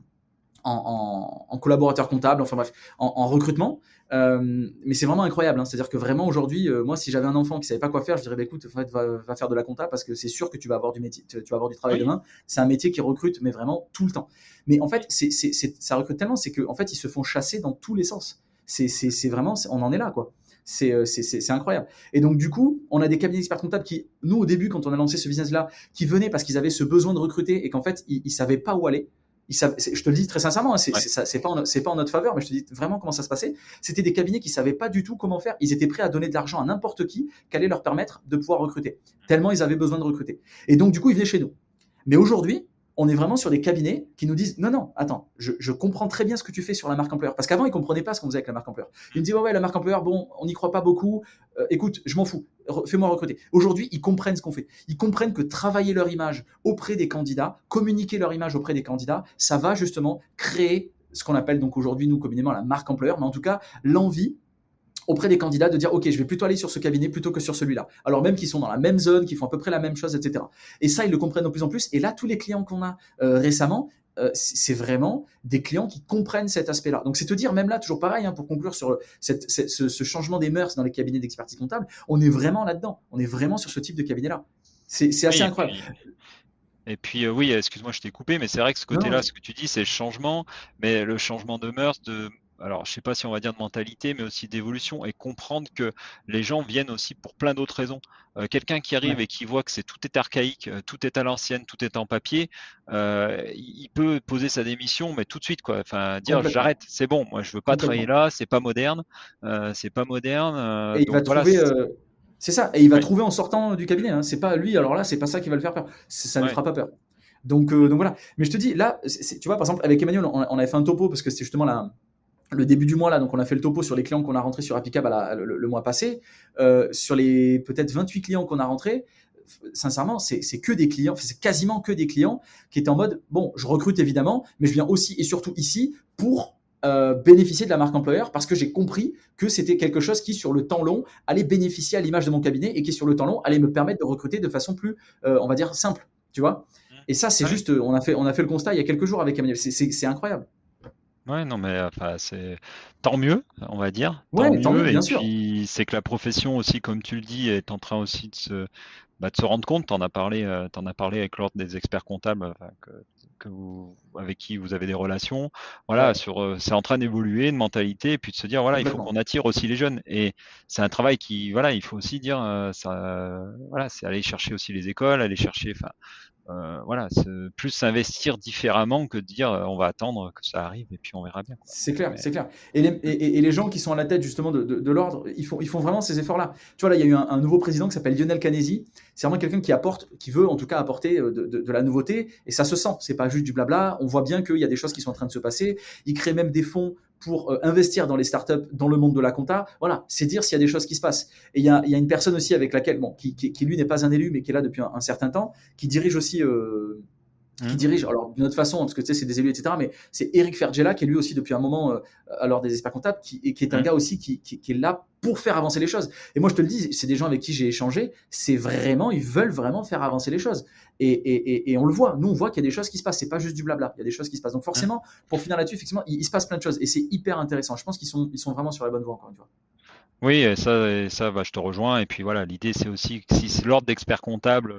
collaborateur comptable, enfin bref, en recrutement. Mais c'est vraiment incroyable, hein. C'est-à-dire que vraiment aujourd'hui, moi, si j'avais un enfant qui savait pas quoi faire, je dirais écoute, en fait, va faire de la compta, parce que c'est sûr que tu vas avoir du métier, tu vas avoir du travail demain. C'est un métier qui recrute, mais vraiment tout le temps. Mais en fait, ça recrute tellement, c'est qu'en fait, ils se font chasser dans tous les sens. C'est vraiment, on en est là, quoi. C'est incroyable. Et donc, du coup, on a des cabinets d'experts comptables qui, nous, au début, quand on a lancé ce business-là, qui venaient parce qu'ils avaient ce besoin de recruter, et qu'en fait, ils savaient pas où aller. Je te le dis très sincèrement, hein, c'est pas en notre faveur, mais je te dis vraiment comment ça se passait. C'était des cabinets qui savaient pas du tout comment faire. Ils étaient prêts à donner de l'argent à n'importe qui allait leur permettre de pouvoir recruter, tellement ils avaient besoin de recruter. Et donc, du coup, ils venaient chez nous. Mais aujourd'hui, on est vraiment sur des cabinets qui nous disent non, attends, je comprends très bien ce que tu fais sur la marque employeur. Parce qu'avant, ils ne comprenaient pas ce qu'on faisait avec la marque employeur. Ils me disaient ouais, la marque employeur, bon, on n'y croit pas beaucoup. Écoute, je m'en fous, fais-moi recruter. Aujourd'hui, ils comprennent ce qu'on fait. Ils comprennent que travailler leur image auprès des candidats, communiquer leur image auprès des candidats, ça va justement créer ce qu'on appelle donc aujourd'hui, nous, communément, la marque employeur, mais en tout cas, l'envie auprès des candidats de dire ok, je vais plutôt aller sur ce cabinet plutôt que sur celui-là, alors même qu'ils sont dans la même zone, qu'ils font à peu près la même chose, etc. Et ça, ils le comprennent de plus en plus. Et là, tous les clients qu'on a récemment, c'est vraiment des clients qui comprennent cet aspect-là. Donc c'est te dire, même là, toujours pareil, hein, pour conclure sur ce changement des mœurs dans les cabinets d'expertise comptable, on est vraiment là-dedans, on est vraiment sur ce type de cabinet-là. C'est assez incroyable. Et puis oui, excuse-moi, je t'ai coupé, mais c'est vrai que ce côté-là, ce que tu dis, c'est le changement, mais le changement de mœurs, alors je sais pas si on va dire de mentalité, mais aussi d'évolution, et comprendre que les gens viennent aussi pour plein d'autres raisons. Quelqu'un qui arrive et qui voit que tout est archaïque, tout est à l'ancienne, tout est en papier, il peut poser sa démission, mais tout de suite, quoi. Enfin, dire j'arrête, c'est bon, moi je veux pas travailler là, c'est pas moderne, et il va trouver. C'est ça, et il va trouver en sortant du cabinet, hein. C'est pas lui, alors là, c'est pas ça qui va le faire peur. Ça ne fera pas peur. Donc voilà. Mais je te dis, là, tu vois, par exemple, avec Emmanuel, on avait fait un topo, parce que c'était justement le début du mois là, donc on a fait le topo sur les clients qu'on a rentrés sur Appicab le mois passé. Sur les peut-être 28 clients qu'on a rentrés, sincèrement, c'est que des clients, c'est quasiment que des clients qui étaient en mode bon, je recrute évidemment, mais je viens aussi et surtout ici pour bénéficier de la marque employeur parce que j'ai compris que c'était quelque chose qui, sur le temps long, allait bénéficier à l'image de mon cabinet et qui, sur le temps long, allait me permettre de recruter de façon plus, on va dire, simple, tu vois. Et ça, c'est juste, on a fait le constat il y a quelques jours avec Emmanuel. C'est incroyable. Ouais, non, mais c'est tant mieux, on va dire, tant Ouais, tant mieux, mieux. Et bien sûr. puis c'est que la profession aussi, comme tu le dis, est en train aussi de se rendre compte. T'en as parlé avec l'ordre des experts comptables, enfin, avec qui vous avez des relations. Voilà, Ouais, c'est en train d'évoluer, de mentalité, et puis de se dire voilà, il faut complètement. qu'on attire aussi les jeunes. Et c'est un travail qui, voilà, il faut aussi dire voilà, c'est aller chercher aussi les écoles, aller chercher, enfin. Voilà, plus s'investir différemment que de dire on va attendre que ça arrive et puis on verra bien, quoi. C'est clair, Mais, c'est clair. Et les gens qui sont à la tête justement de l'ordre, ils font vraiment ces efforts-là. Tu vois, là, il y a eu un nouveau président qui s'appelle Lionel Canesi. C'est vraiment quelqu'un qui apporte, qui veut en tout cas apporter de la nouveauté. Et ça se sent. C'est pas juste du blabla. On voit bien qu'il y a des choses qui sont en train de se passer. Il crée même des fonds pour investir dans les startups, dans le monde de la compta. Voilà, c'est dire s'il y a des choses qui se passent. Et il y a une personne aussi avec laquelle, bon, qui lui n'est pas un élu, mais qui est là depuis un certain temps, qui dirige aussi. Alors d'une autre façon, parce que tu sais, c'est des élus, etc. Mais c'est Eric Fergella qui est lui aussi depuis un moment alors des experts comptables, qui est un gars aussi qui est là pour faire avancer les choses. Et moi, je te le dis, c'est des gens avec qui j'ai échangé, c'est vraiment, ils veulent vraiment faire avancer les choses. Et on le voit, nous on voit qu'il y a des choses qui se passent, c'est pas juste du blabla, il y a des choses qui se passent. Donc forcément, pour finir là-dessus, effectivement, il se passe plein de choses et c'est hyper intéressant. Je pense qu'ils sont vraiment sur la bonne voie encore une fois. oui, et ça bah, je te rejoins. Et puis voilà, l'idée c'est aussi que si l'ordre d'experts comptables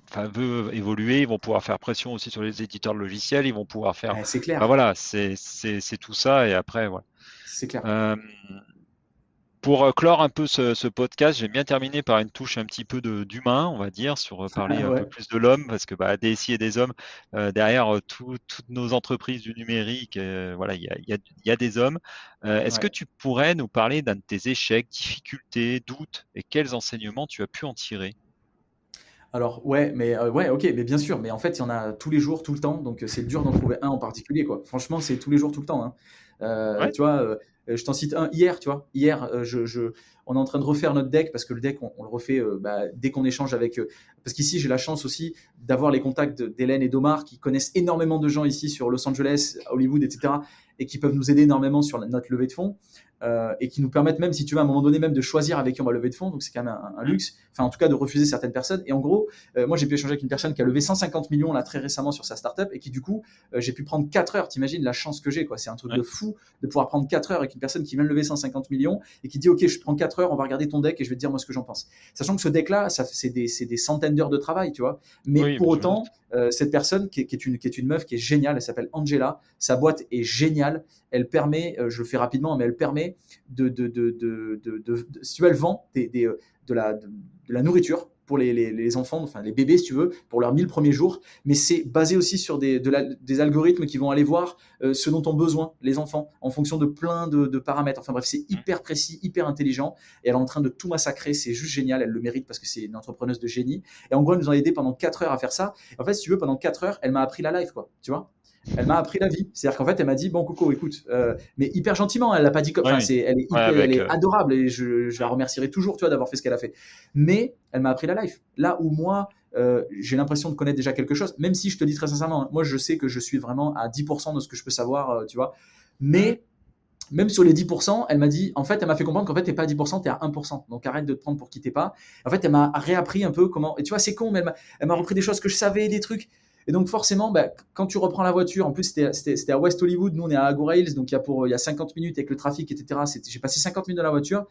enfin, veut évoluer, ils vont pouvoir faire pression aussi sur les éditeurs de logiciels, ils vont pouvoir faire. C'est Enfin, clair, voilà, c'est tout ça. Et après, voilà. c'est clair. Euh, Pour clore un peu ce podcast, j'aime bien terminer par une touche un petit peu d'humain, on va dire, sur parler un peu Ouais, plus de l'homme, parce que bah, DSI et des hommes, derrière toutes nos entreprises du numérique, voilà, il y a des hommes. Est-ce que ouais. tu pourrais nous parler d'un de tes échecs, difficultés, doutes, et quels enseignements tu as pu en tirer? Alors ouais, mais ouais, OK, mais bien sûr, mais en fait, il y en a tous les jours, tout le temps, donc c'est dur d'en trouver un en particulier, quoi. Franchement, c'est tous les jours, tout le temps, hein. Ouais. Tu vois, je t'en cite un hier, tu vois? Hier, on est en train de refaire notre deck parce que le deck, on le refait, dès qu'on échange avec, parce qu'ici, j'ai la chance aussi d'avoir les contacts d'Hélène et d'Omar qui connaissent énormément de gens ici sur Los Angeles, Hollywood, et cetera, et qui peuvent nous aider énormément sur notre levée de fonds, et qui nous permettent même, si tu veux, à un moment donné, même de choisir avec qui on va lever de fonds, donc c'est quand même un Mmh. luxe, enfin en tout cas de refuser certaines personnes. Et en gros, moi j'ai pu échanger avec une personne qui a levé 150 millions là très récemment sur sa startup et qui du coup, j'ai pu prendre 4 heures. T'imagines la chance que j'ai, quoi. C'est un truc Ouais. de fou de pouvoir prendre 4 heures avec une personne qui vient de lever 150 millions et qui dit ok, je prends 4 heures, on va regarder ton deck et je vais te dire moi ce que j'en pense. Sachant que ce deck là, c'est des centaines d'heures de travail, tu vois. Mais Oui, pour bah, je me doute. autant, cette personne qui est une meuf qui est géniale, elle s'appelle Angela, sa boîte est géniale, elle permet, je le fais rapidement, mais elle permet si tu veux, elle vend de la nourriture pour les enfants, enfin les bébés si tu veux, pour leurs 1000 premiers jours, mais c'est basé aussi sur des algorithmes qui vont aller voir ce dont ont besoin les enfants en fonction de plein de paramètres. Enfin bref, c'est Mmh. hyper précis, hyper intelligent, et elle est en train de tout massacrer, c'est juste génial, elle le mérite parce que c'est une entrepreneuse de génie. Et en gros, elle nous a aidé pendant 4 heures à faire ça. Et en fait, si tu veux, pendant 4 heures, elle m'a appris la life, quoi, tu vois. Elle m'a appris la vie. C'est-à-dire qu'en fait, elle m'a dit bon Coco, écoute, mais hyper gentiment. Elle l'a pas dit comme, enfin, Oui. Ouais, elle avec. est adorable et je la remercierai toujours, tu vois, d'avoir fait ce qu'elle a fait. Mais elle m'a appris la life. Là où moi, j'ai l'impression de connaître déjà quelque chose, même si je te dis très sincèrement, hein, moi, je sais que je suis vraiment à 10% de ce que je peux savoir, tu vois. Mmh. Mais même sur les 10%, elle m'a dit, en fait, elle m'a fait comprendre qu'en fait, t'es pas à 10%, t'es à 1%. Donc arrête de te prendre pour qui t'es pas. En fait, elle m'a réappris un peu comment. Et tu vois, c'est con, mais elle m'a repris des choses que je savais, des trucs. Et donc forcément, bah, quand tu reprends la voiture, en plus c'était à West Hollywood, nous on est à Agora Hills, donc il y a 50 minutes avec le trafic, etc. J'ai passé 50 minutes dans la voiture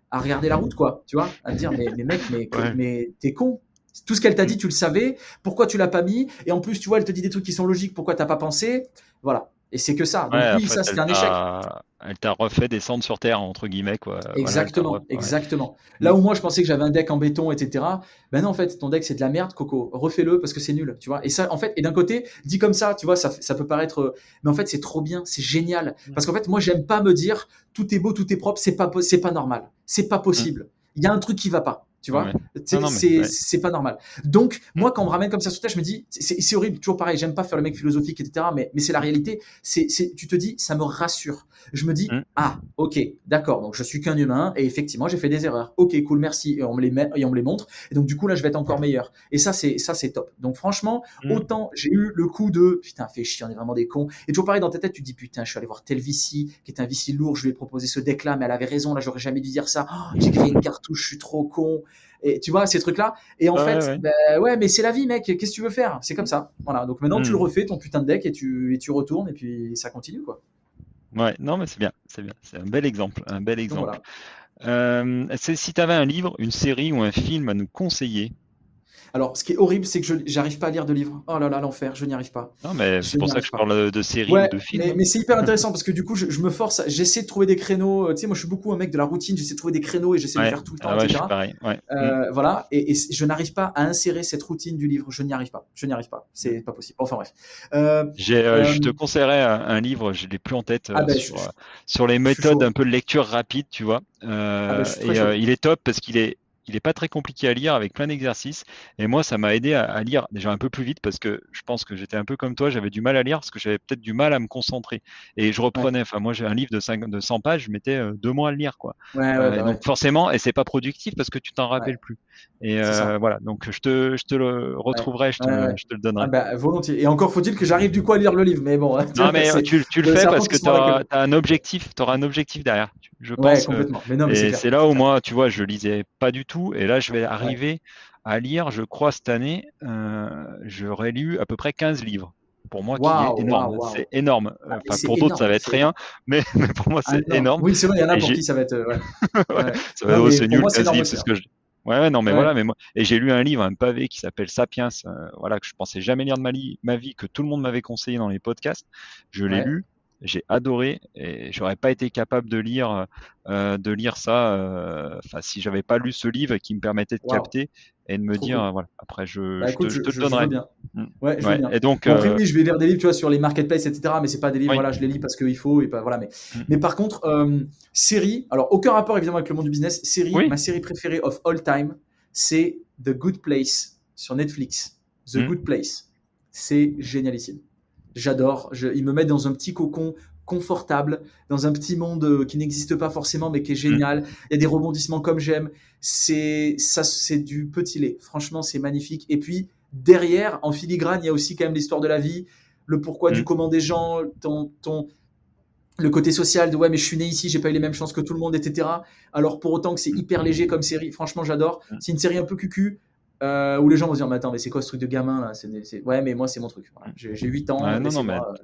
à regarder la route, quoi, tu vois, à me dire, mais mec, Ouais. mais t'es con. Tout ce qu'elle t'a Mmh. dit, tu le savais. Pourquoi tu l'as pas mis? Et en plus, tu vois, elle te dit des trucs qui sont logiques. Pourquoi t'as pas pensé? Voilà. Et c'est que ça. Donc Ouais, en oui, fait, ça c'était un échec. elle t'a refait descendre sur terre, entre guillemets, quoi. Voilà, elle t'a Exactement, ouais. exactement. Mmh. Là où moi je pensais que j'avais un deck en béton, etc. Ben non, en fait, ton deck c'est de la merde, Coco. Refais-le parce que c'est nul, tu vois. Et ça, en fait, et d'un côté, dit comme ça, tu vois, ça peut paraître, mais en fait, c'est trop bien, c'est génial. Mmh. Parce qu'en fait, moi, j'aime pas me dire tout est beau, tout est propre, c'est pas normal, c'est pas Mmh. possible. Il y a un truc qui va pas. Tu vois, ouais. Non, mais c'est pas normal. Donc, moi, quand on me ramène comme ça sur tête, je me dis, c'est horrible, toujours pareil, j'aime pas faire le mec philosophique, etc. Mais c'est la réalité. Tu te dis, ça me rassure. Je me dis, ah, ok, d'accord, donc je suis qu'un humain et effectivement, j'ai fait des erreurs. Ok, cool, merci. Et on me les montre. Et donc, du coup, là, je vais être encore meilleur. Et ça, c'est top. Donc, franchement, autant j'ai eu le coup de, putain, fais chier, on est vraiment des cons. Et toujours pareil, dans ta tête, tu te dis, putain, je suis allé voir tel VC, qui est un VC lourd, je lui ai proposé ce deck-là, mais elle avait raison, là, j'aurais jamais dû dire ça. Oh, j'ai créé une cartouche, je suis trop con. Et tu vois, ces trucs-là. Et en fait, ouais. Ben, ouais, mais c'est la vie, mec. Qu'est-ce que tu veux faire? C'est comme ça. Voilà. Donc maintenant, tu le refais, ton putain de deck, et tu retournes, et puis ça continue, quoi. Ouais, non, mais c'est bien. C'est un bel exemple. Un bel Donc, exemple. voilà. Si tu avais un livre, une série ou un film à nous conseiller. Alors, ce qui est horrible, c'est que j'arrive pas à lire de livres. Oh là là, l'enfer, je n'y arrive pas. Non, mais c'est pour ça que je parle de séries Ouais, ou de films. mais c'est hyper intéressant parce que du coup, je me force, j'essaie de trouver des créneaux. Tu sais, moi, je suis beaucoup un mec de la routine, j'essaie de trouver des créneaux et j'essaie de faire tout le temps, ouais, je etc. suis pareil. Ouais. Voilà, et je n'arrive pas à insérer cette routine du livre. Je n'y arrive pas. C'est pas possible. Enfin bref. Je te conseillerais un livre, je l'ai plus en tête, sur les méthodes un peu de lecture rapide, tu vois. Il est top parce qu'il est pas très compliqué à lire avec plein d'exercices. Et moi, ça m'a aidé à lire déjà un peu plus vite parce que je pense que j'étais un peu comme toi, j'avais du mal à lire parce que j'avais peut-être du mal à me concentrer. Et je reprenais, enfin, moi, j'ai un livre de 100 pages, je mettais 2 mois à le lire, quoi. Donc, forcément, et c'est pas productif parce que tu t'en rappelles plus. Et voilà, donc je te le retrouverai, je te le donnerai. Ah bah, volontiers. Et encore faut-il que j'arrive du coup à lire le livre. Mais bon. Non, mais tu le fais parce que tu auras un objectif, derrière, je pense. Complètement. Mais non, mais et c'est là où moi, tu vois, je lisais pas du tout. Et là, je vais arriver à lire, je crois, cette année, j'aurais lu à peu près 15 livres. Pour moi, qui est énorme. C'est énorme. Enfin, pour d'autres, ça va être rien. Mais pour moi, c'est énorme. Oui, c'est vrai, il y en a pour qui ça va être. Ça va c'est nul, 15 livres, c'est ce que je dis. Ouais, non, mais voilà, mais moi, et j'ai lu un livre, un pavé qui s'appelle Sapiens, voilà, que je pensais jamais lire de ma vie, que tout le monde m'avait conseillé dans les podcasts. Je l'ai lu, j'ai adoré, et j'aurais pas été capable de lire ça, enfin, si j'avais pas lu ce livre qui me permettait de capter et de me dire, cool. Voilà. Après, je te le donnerai. Je veux bien. Ouais, je veux bien. Et donc, après, oui, je vais lire des livres, tu vois, sur les marketplaces, etc. Mais c'est pas des livres, voilà, je les lis parce qu'il faut, et pas, voilà. Mais par contre, série, alors aucun rapport évidemment avec le monde du business. Série, ma série préférée of all time, c'est The Good Place sur Netflix. The Good Place, c'est génialissime. J'adore. Il me met dans un petit cocon confortable, dans un petit monde qui n'existe pas forcément, mais qui est génial. Il y a des rebondissements comme j'aime. C'est du petit lait. Franchement, c'est magnifique. Et puis, derrière, en filigrane, il y a aussi quand même l'histoire de la vie, le pourquoi du comment des gens, le côté social de ouais, mais je suis né ici, j'ai pas eu les mêmes chances que tout le monde, etc. Alors, pour autant que c'est hyper léger comme série, franchement, j'adore. C'est une série un peu cucu. Où les gens vont se dire, mais attends, mais c'est quoi ce truc de gamin là? Ouais, mais moi, c'est mon truc. Voilà. J'ai 8 ans.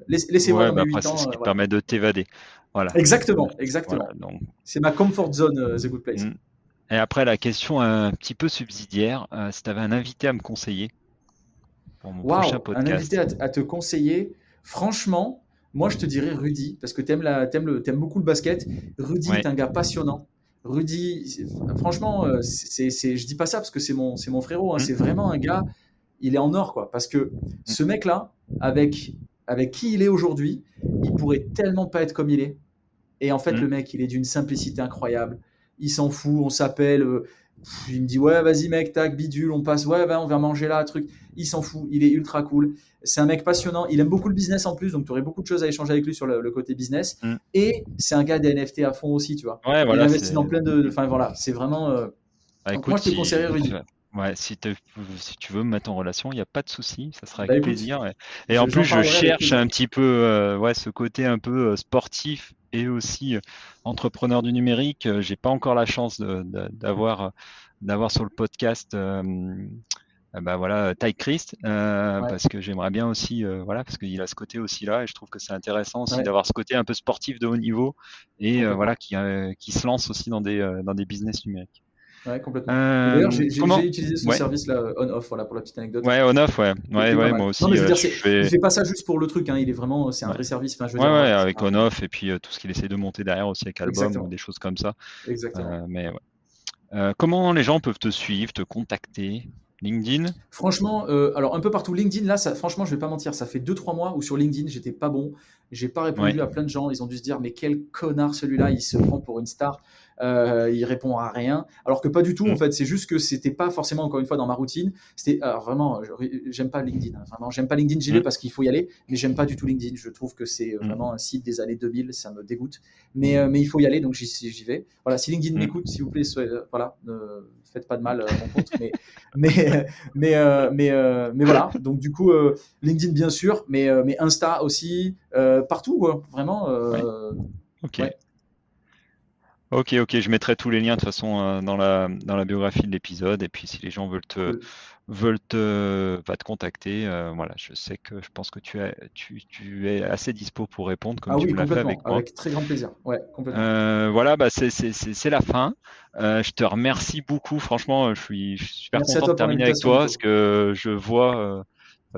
Laissez-moi dans mes 8 ans. C'est ce qui permet de t'évader. Voilà. Exactement. Voilà, donc... C'est ma comfort zone, The Good Place. Et après, la question un petit peu subsidiaire, si tu avais un invité à me conseiller pour mon prochain podcast. Un invité à te conseiller, franchement, moi, je te dirais Rudy, parce que t'aimes beaucoup le basket. Rudy est un gars passionnant. Rudy, franchement, je dis pas ça parce que c'est mon frérot, hein, c'est vraiment un gars, il est en or, quoi, parce que ce mec-là, avec qui il est aujourd'hui, il pourrait tellement pas être comme il est. Et en fait, le mec, il est d'une simplicité incroyable. Il s'en fout, on s'appelle, il me dit ouais, vas-y mec, tac, bidule, on passe, ouais, on va manger là, truc. Il s'en fout, il est ultra cool. C'est un mec passionnant, il aime beaucoup le business en plus, donc tu aurais beaucoup de choses à échanger avec lui sur le côté business. Et c'est un gars des NFT à fond aussi, tu vois. Ouais, voilà, il investit dans plein de. Enfin voilà, c'est vraiment. Écoute, moi, je te conseillerais Rudy. Ouais, si tu veux me mettre en relation, il n'y a pas de souci, ça sera avec plaisir. Et en plus, je cherche un petit peu ce côté un peu sportif et aussi entrepreneur du numérique. J'ai pas encore la chance d'avoir sur le podcast Ty Christ, parce que j'aimerais bien aussi, parce qu'il a ce côté aussi là, et je trouve que c'est intéressant aussi d'avoir ce côté un peu sportif de haut niveau et qui se lance aussi dans des business numériques. Ouais, complètement. D'ailleurs, j'ai utilisé ce service là, on-off, voilà, pour la petite anecdote. Ouais, on-off, ouais, moi aussi. Non, mais je veux dire, il fait pas ça juste pour le truc, hein, il est vraiment, c'est un vrai service. Enfin, je veux dire, avec on-off et puis tout ce qu'il essaie de monter derrière aussi avec Album ou des choses comme ça. Exactement. Mais comment les gens peuvent te suivre, te contacter? LinkedIn? Franchement, alors un peu partout. LinkedIn, là, franchement, je vais pas mentir, ça fait 2-3 mois où sur LinkedIn, j'étais pas bon. J'ai pas répondu à plein de gens. Ils ont dû se dire, mais quel connard celui-là, il se prend pour une star. Il répond à rien. Alors que pas du tout, en fait. C'est juste que c'était pas forcément, encore une fois, dans ma routine. Alors vraiment, j'aime pas LinkedIn. Hein. Vraiment, j'aime pas LinkedIn. J'y vais parce qu'il faut y aller, mais j'aime pas du tout LinkedIn. Je trouve que c'est vraiment un site des années 2000. Ça me dégoûte. Mais il faut y aller, donc j'y vais. Voilà, si LinkedIn m'écoute, s'il vous plaît, voilà, ne faites pas de mal à mon compte. Mais voilà. Donc du coup, LinkedIn bien sûr, mais Insta aussi, partout, ouais, vraiment. Ok. Ouais. Ok, je mettrai tous les liens de toute façon dans la biographie de l'épisode. Et puis si les gens veulent te contacter, voilà, je pense que tu es assez dispo pour répondre comme tu me l'as fait avec moi. Avec très grand plaisir. Ouais, complètement. Voilà, c'est la fin. Je te remercie beaucoup. Franchement, je suis super content de terminer avec toi parce que je vois.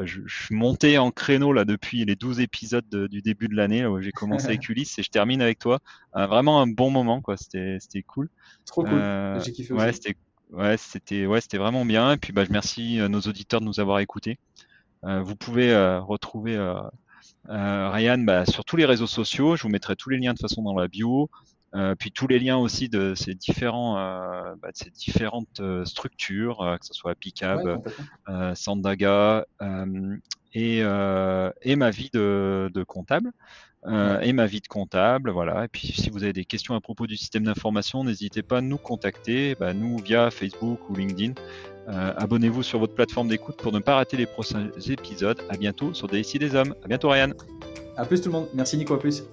Je suis monté en créneau là depuis les 12 épisodes du début de l'année où j'ai commencé avec Ulysse et je termine avec toi. Vraiment un bon moment, quoi. C'était cool. Trop cool. J'ai kiffé aussi. C'était vraiment bien. Et puis je remercie nos auditeurs de nous avoir écoutés. Vous pouvez retrouver Ryan sur tous les réseaux sociaux. Je vous mettrai tous les liens de toute façon dans la bio. Puis tous les liens aussi de ces différentes structures, que ce soit Picab, Sandaga et ma vie de comptable. Et ma vie de comptable, voilà. Et puis si vous avez des questions à propos du système d'information, n'hésitez pas à nous contacter, nous via Facebook ou LinkedIn. Abonnez-vous sur votre plateforme d'écoute pour ne pas rater les prochains épisodes. À bientôt sur DSI des Hommes. À bientôt Ryan. À plus tout le monde. Merci Nico, à plus.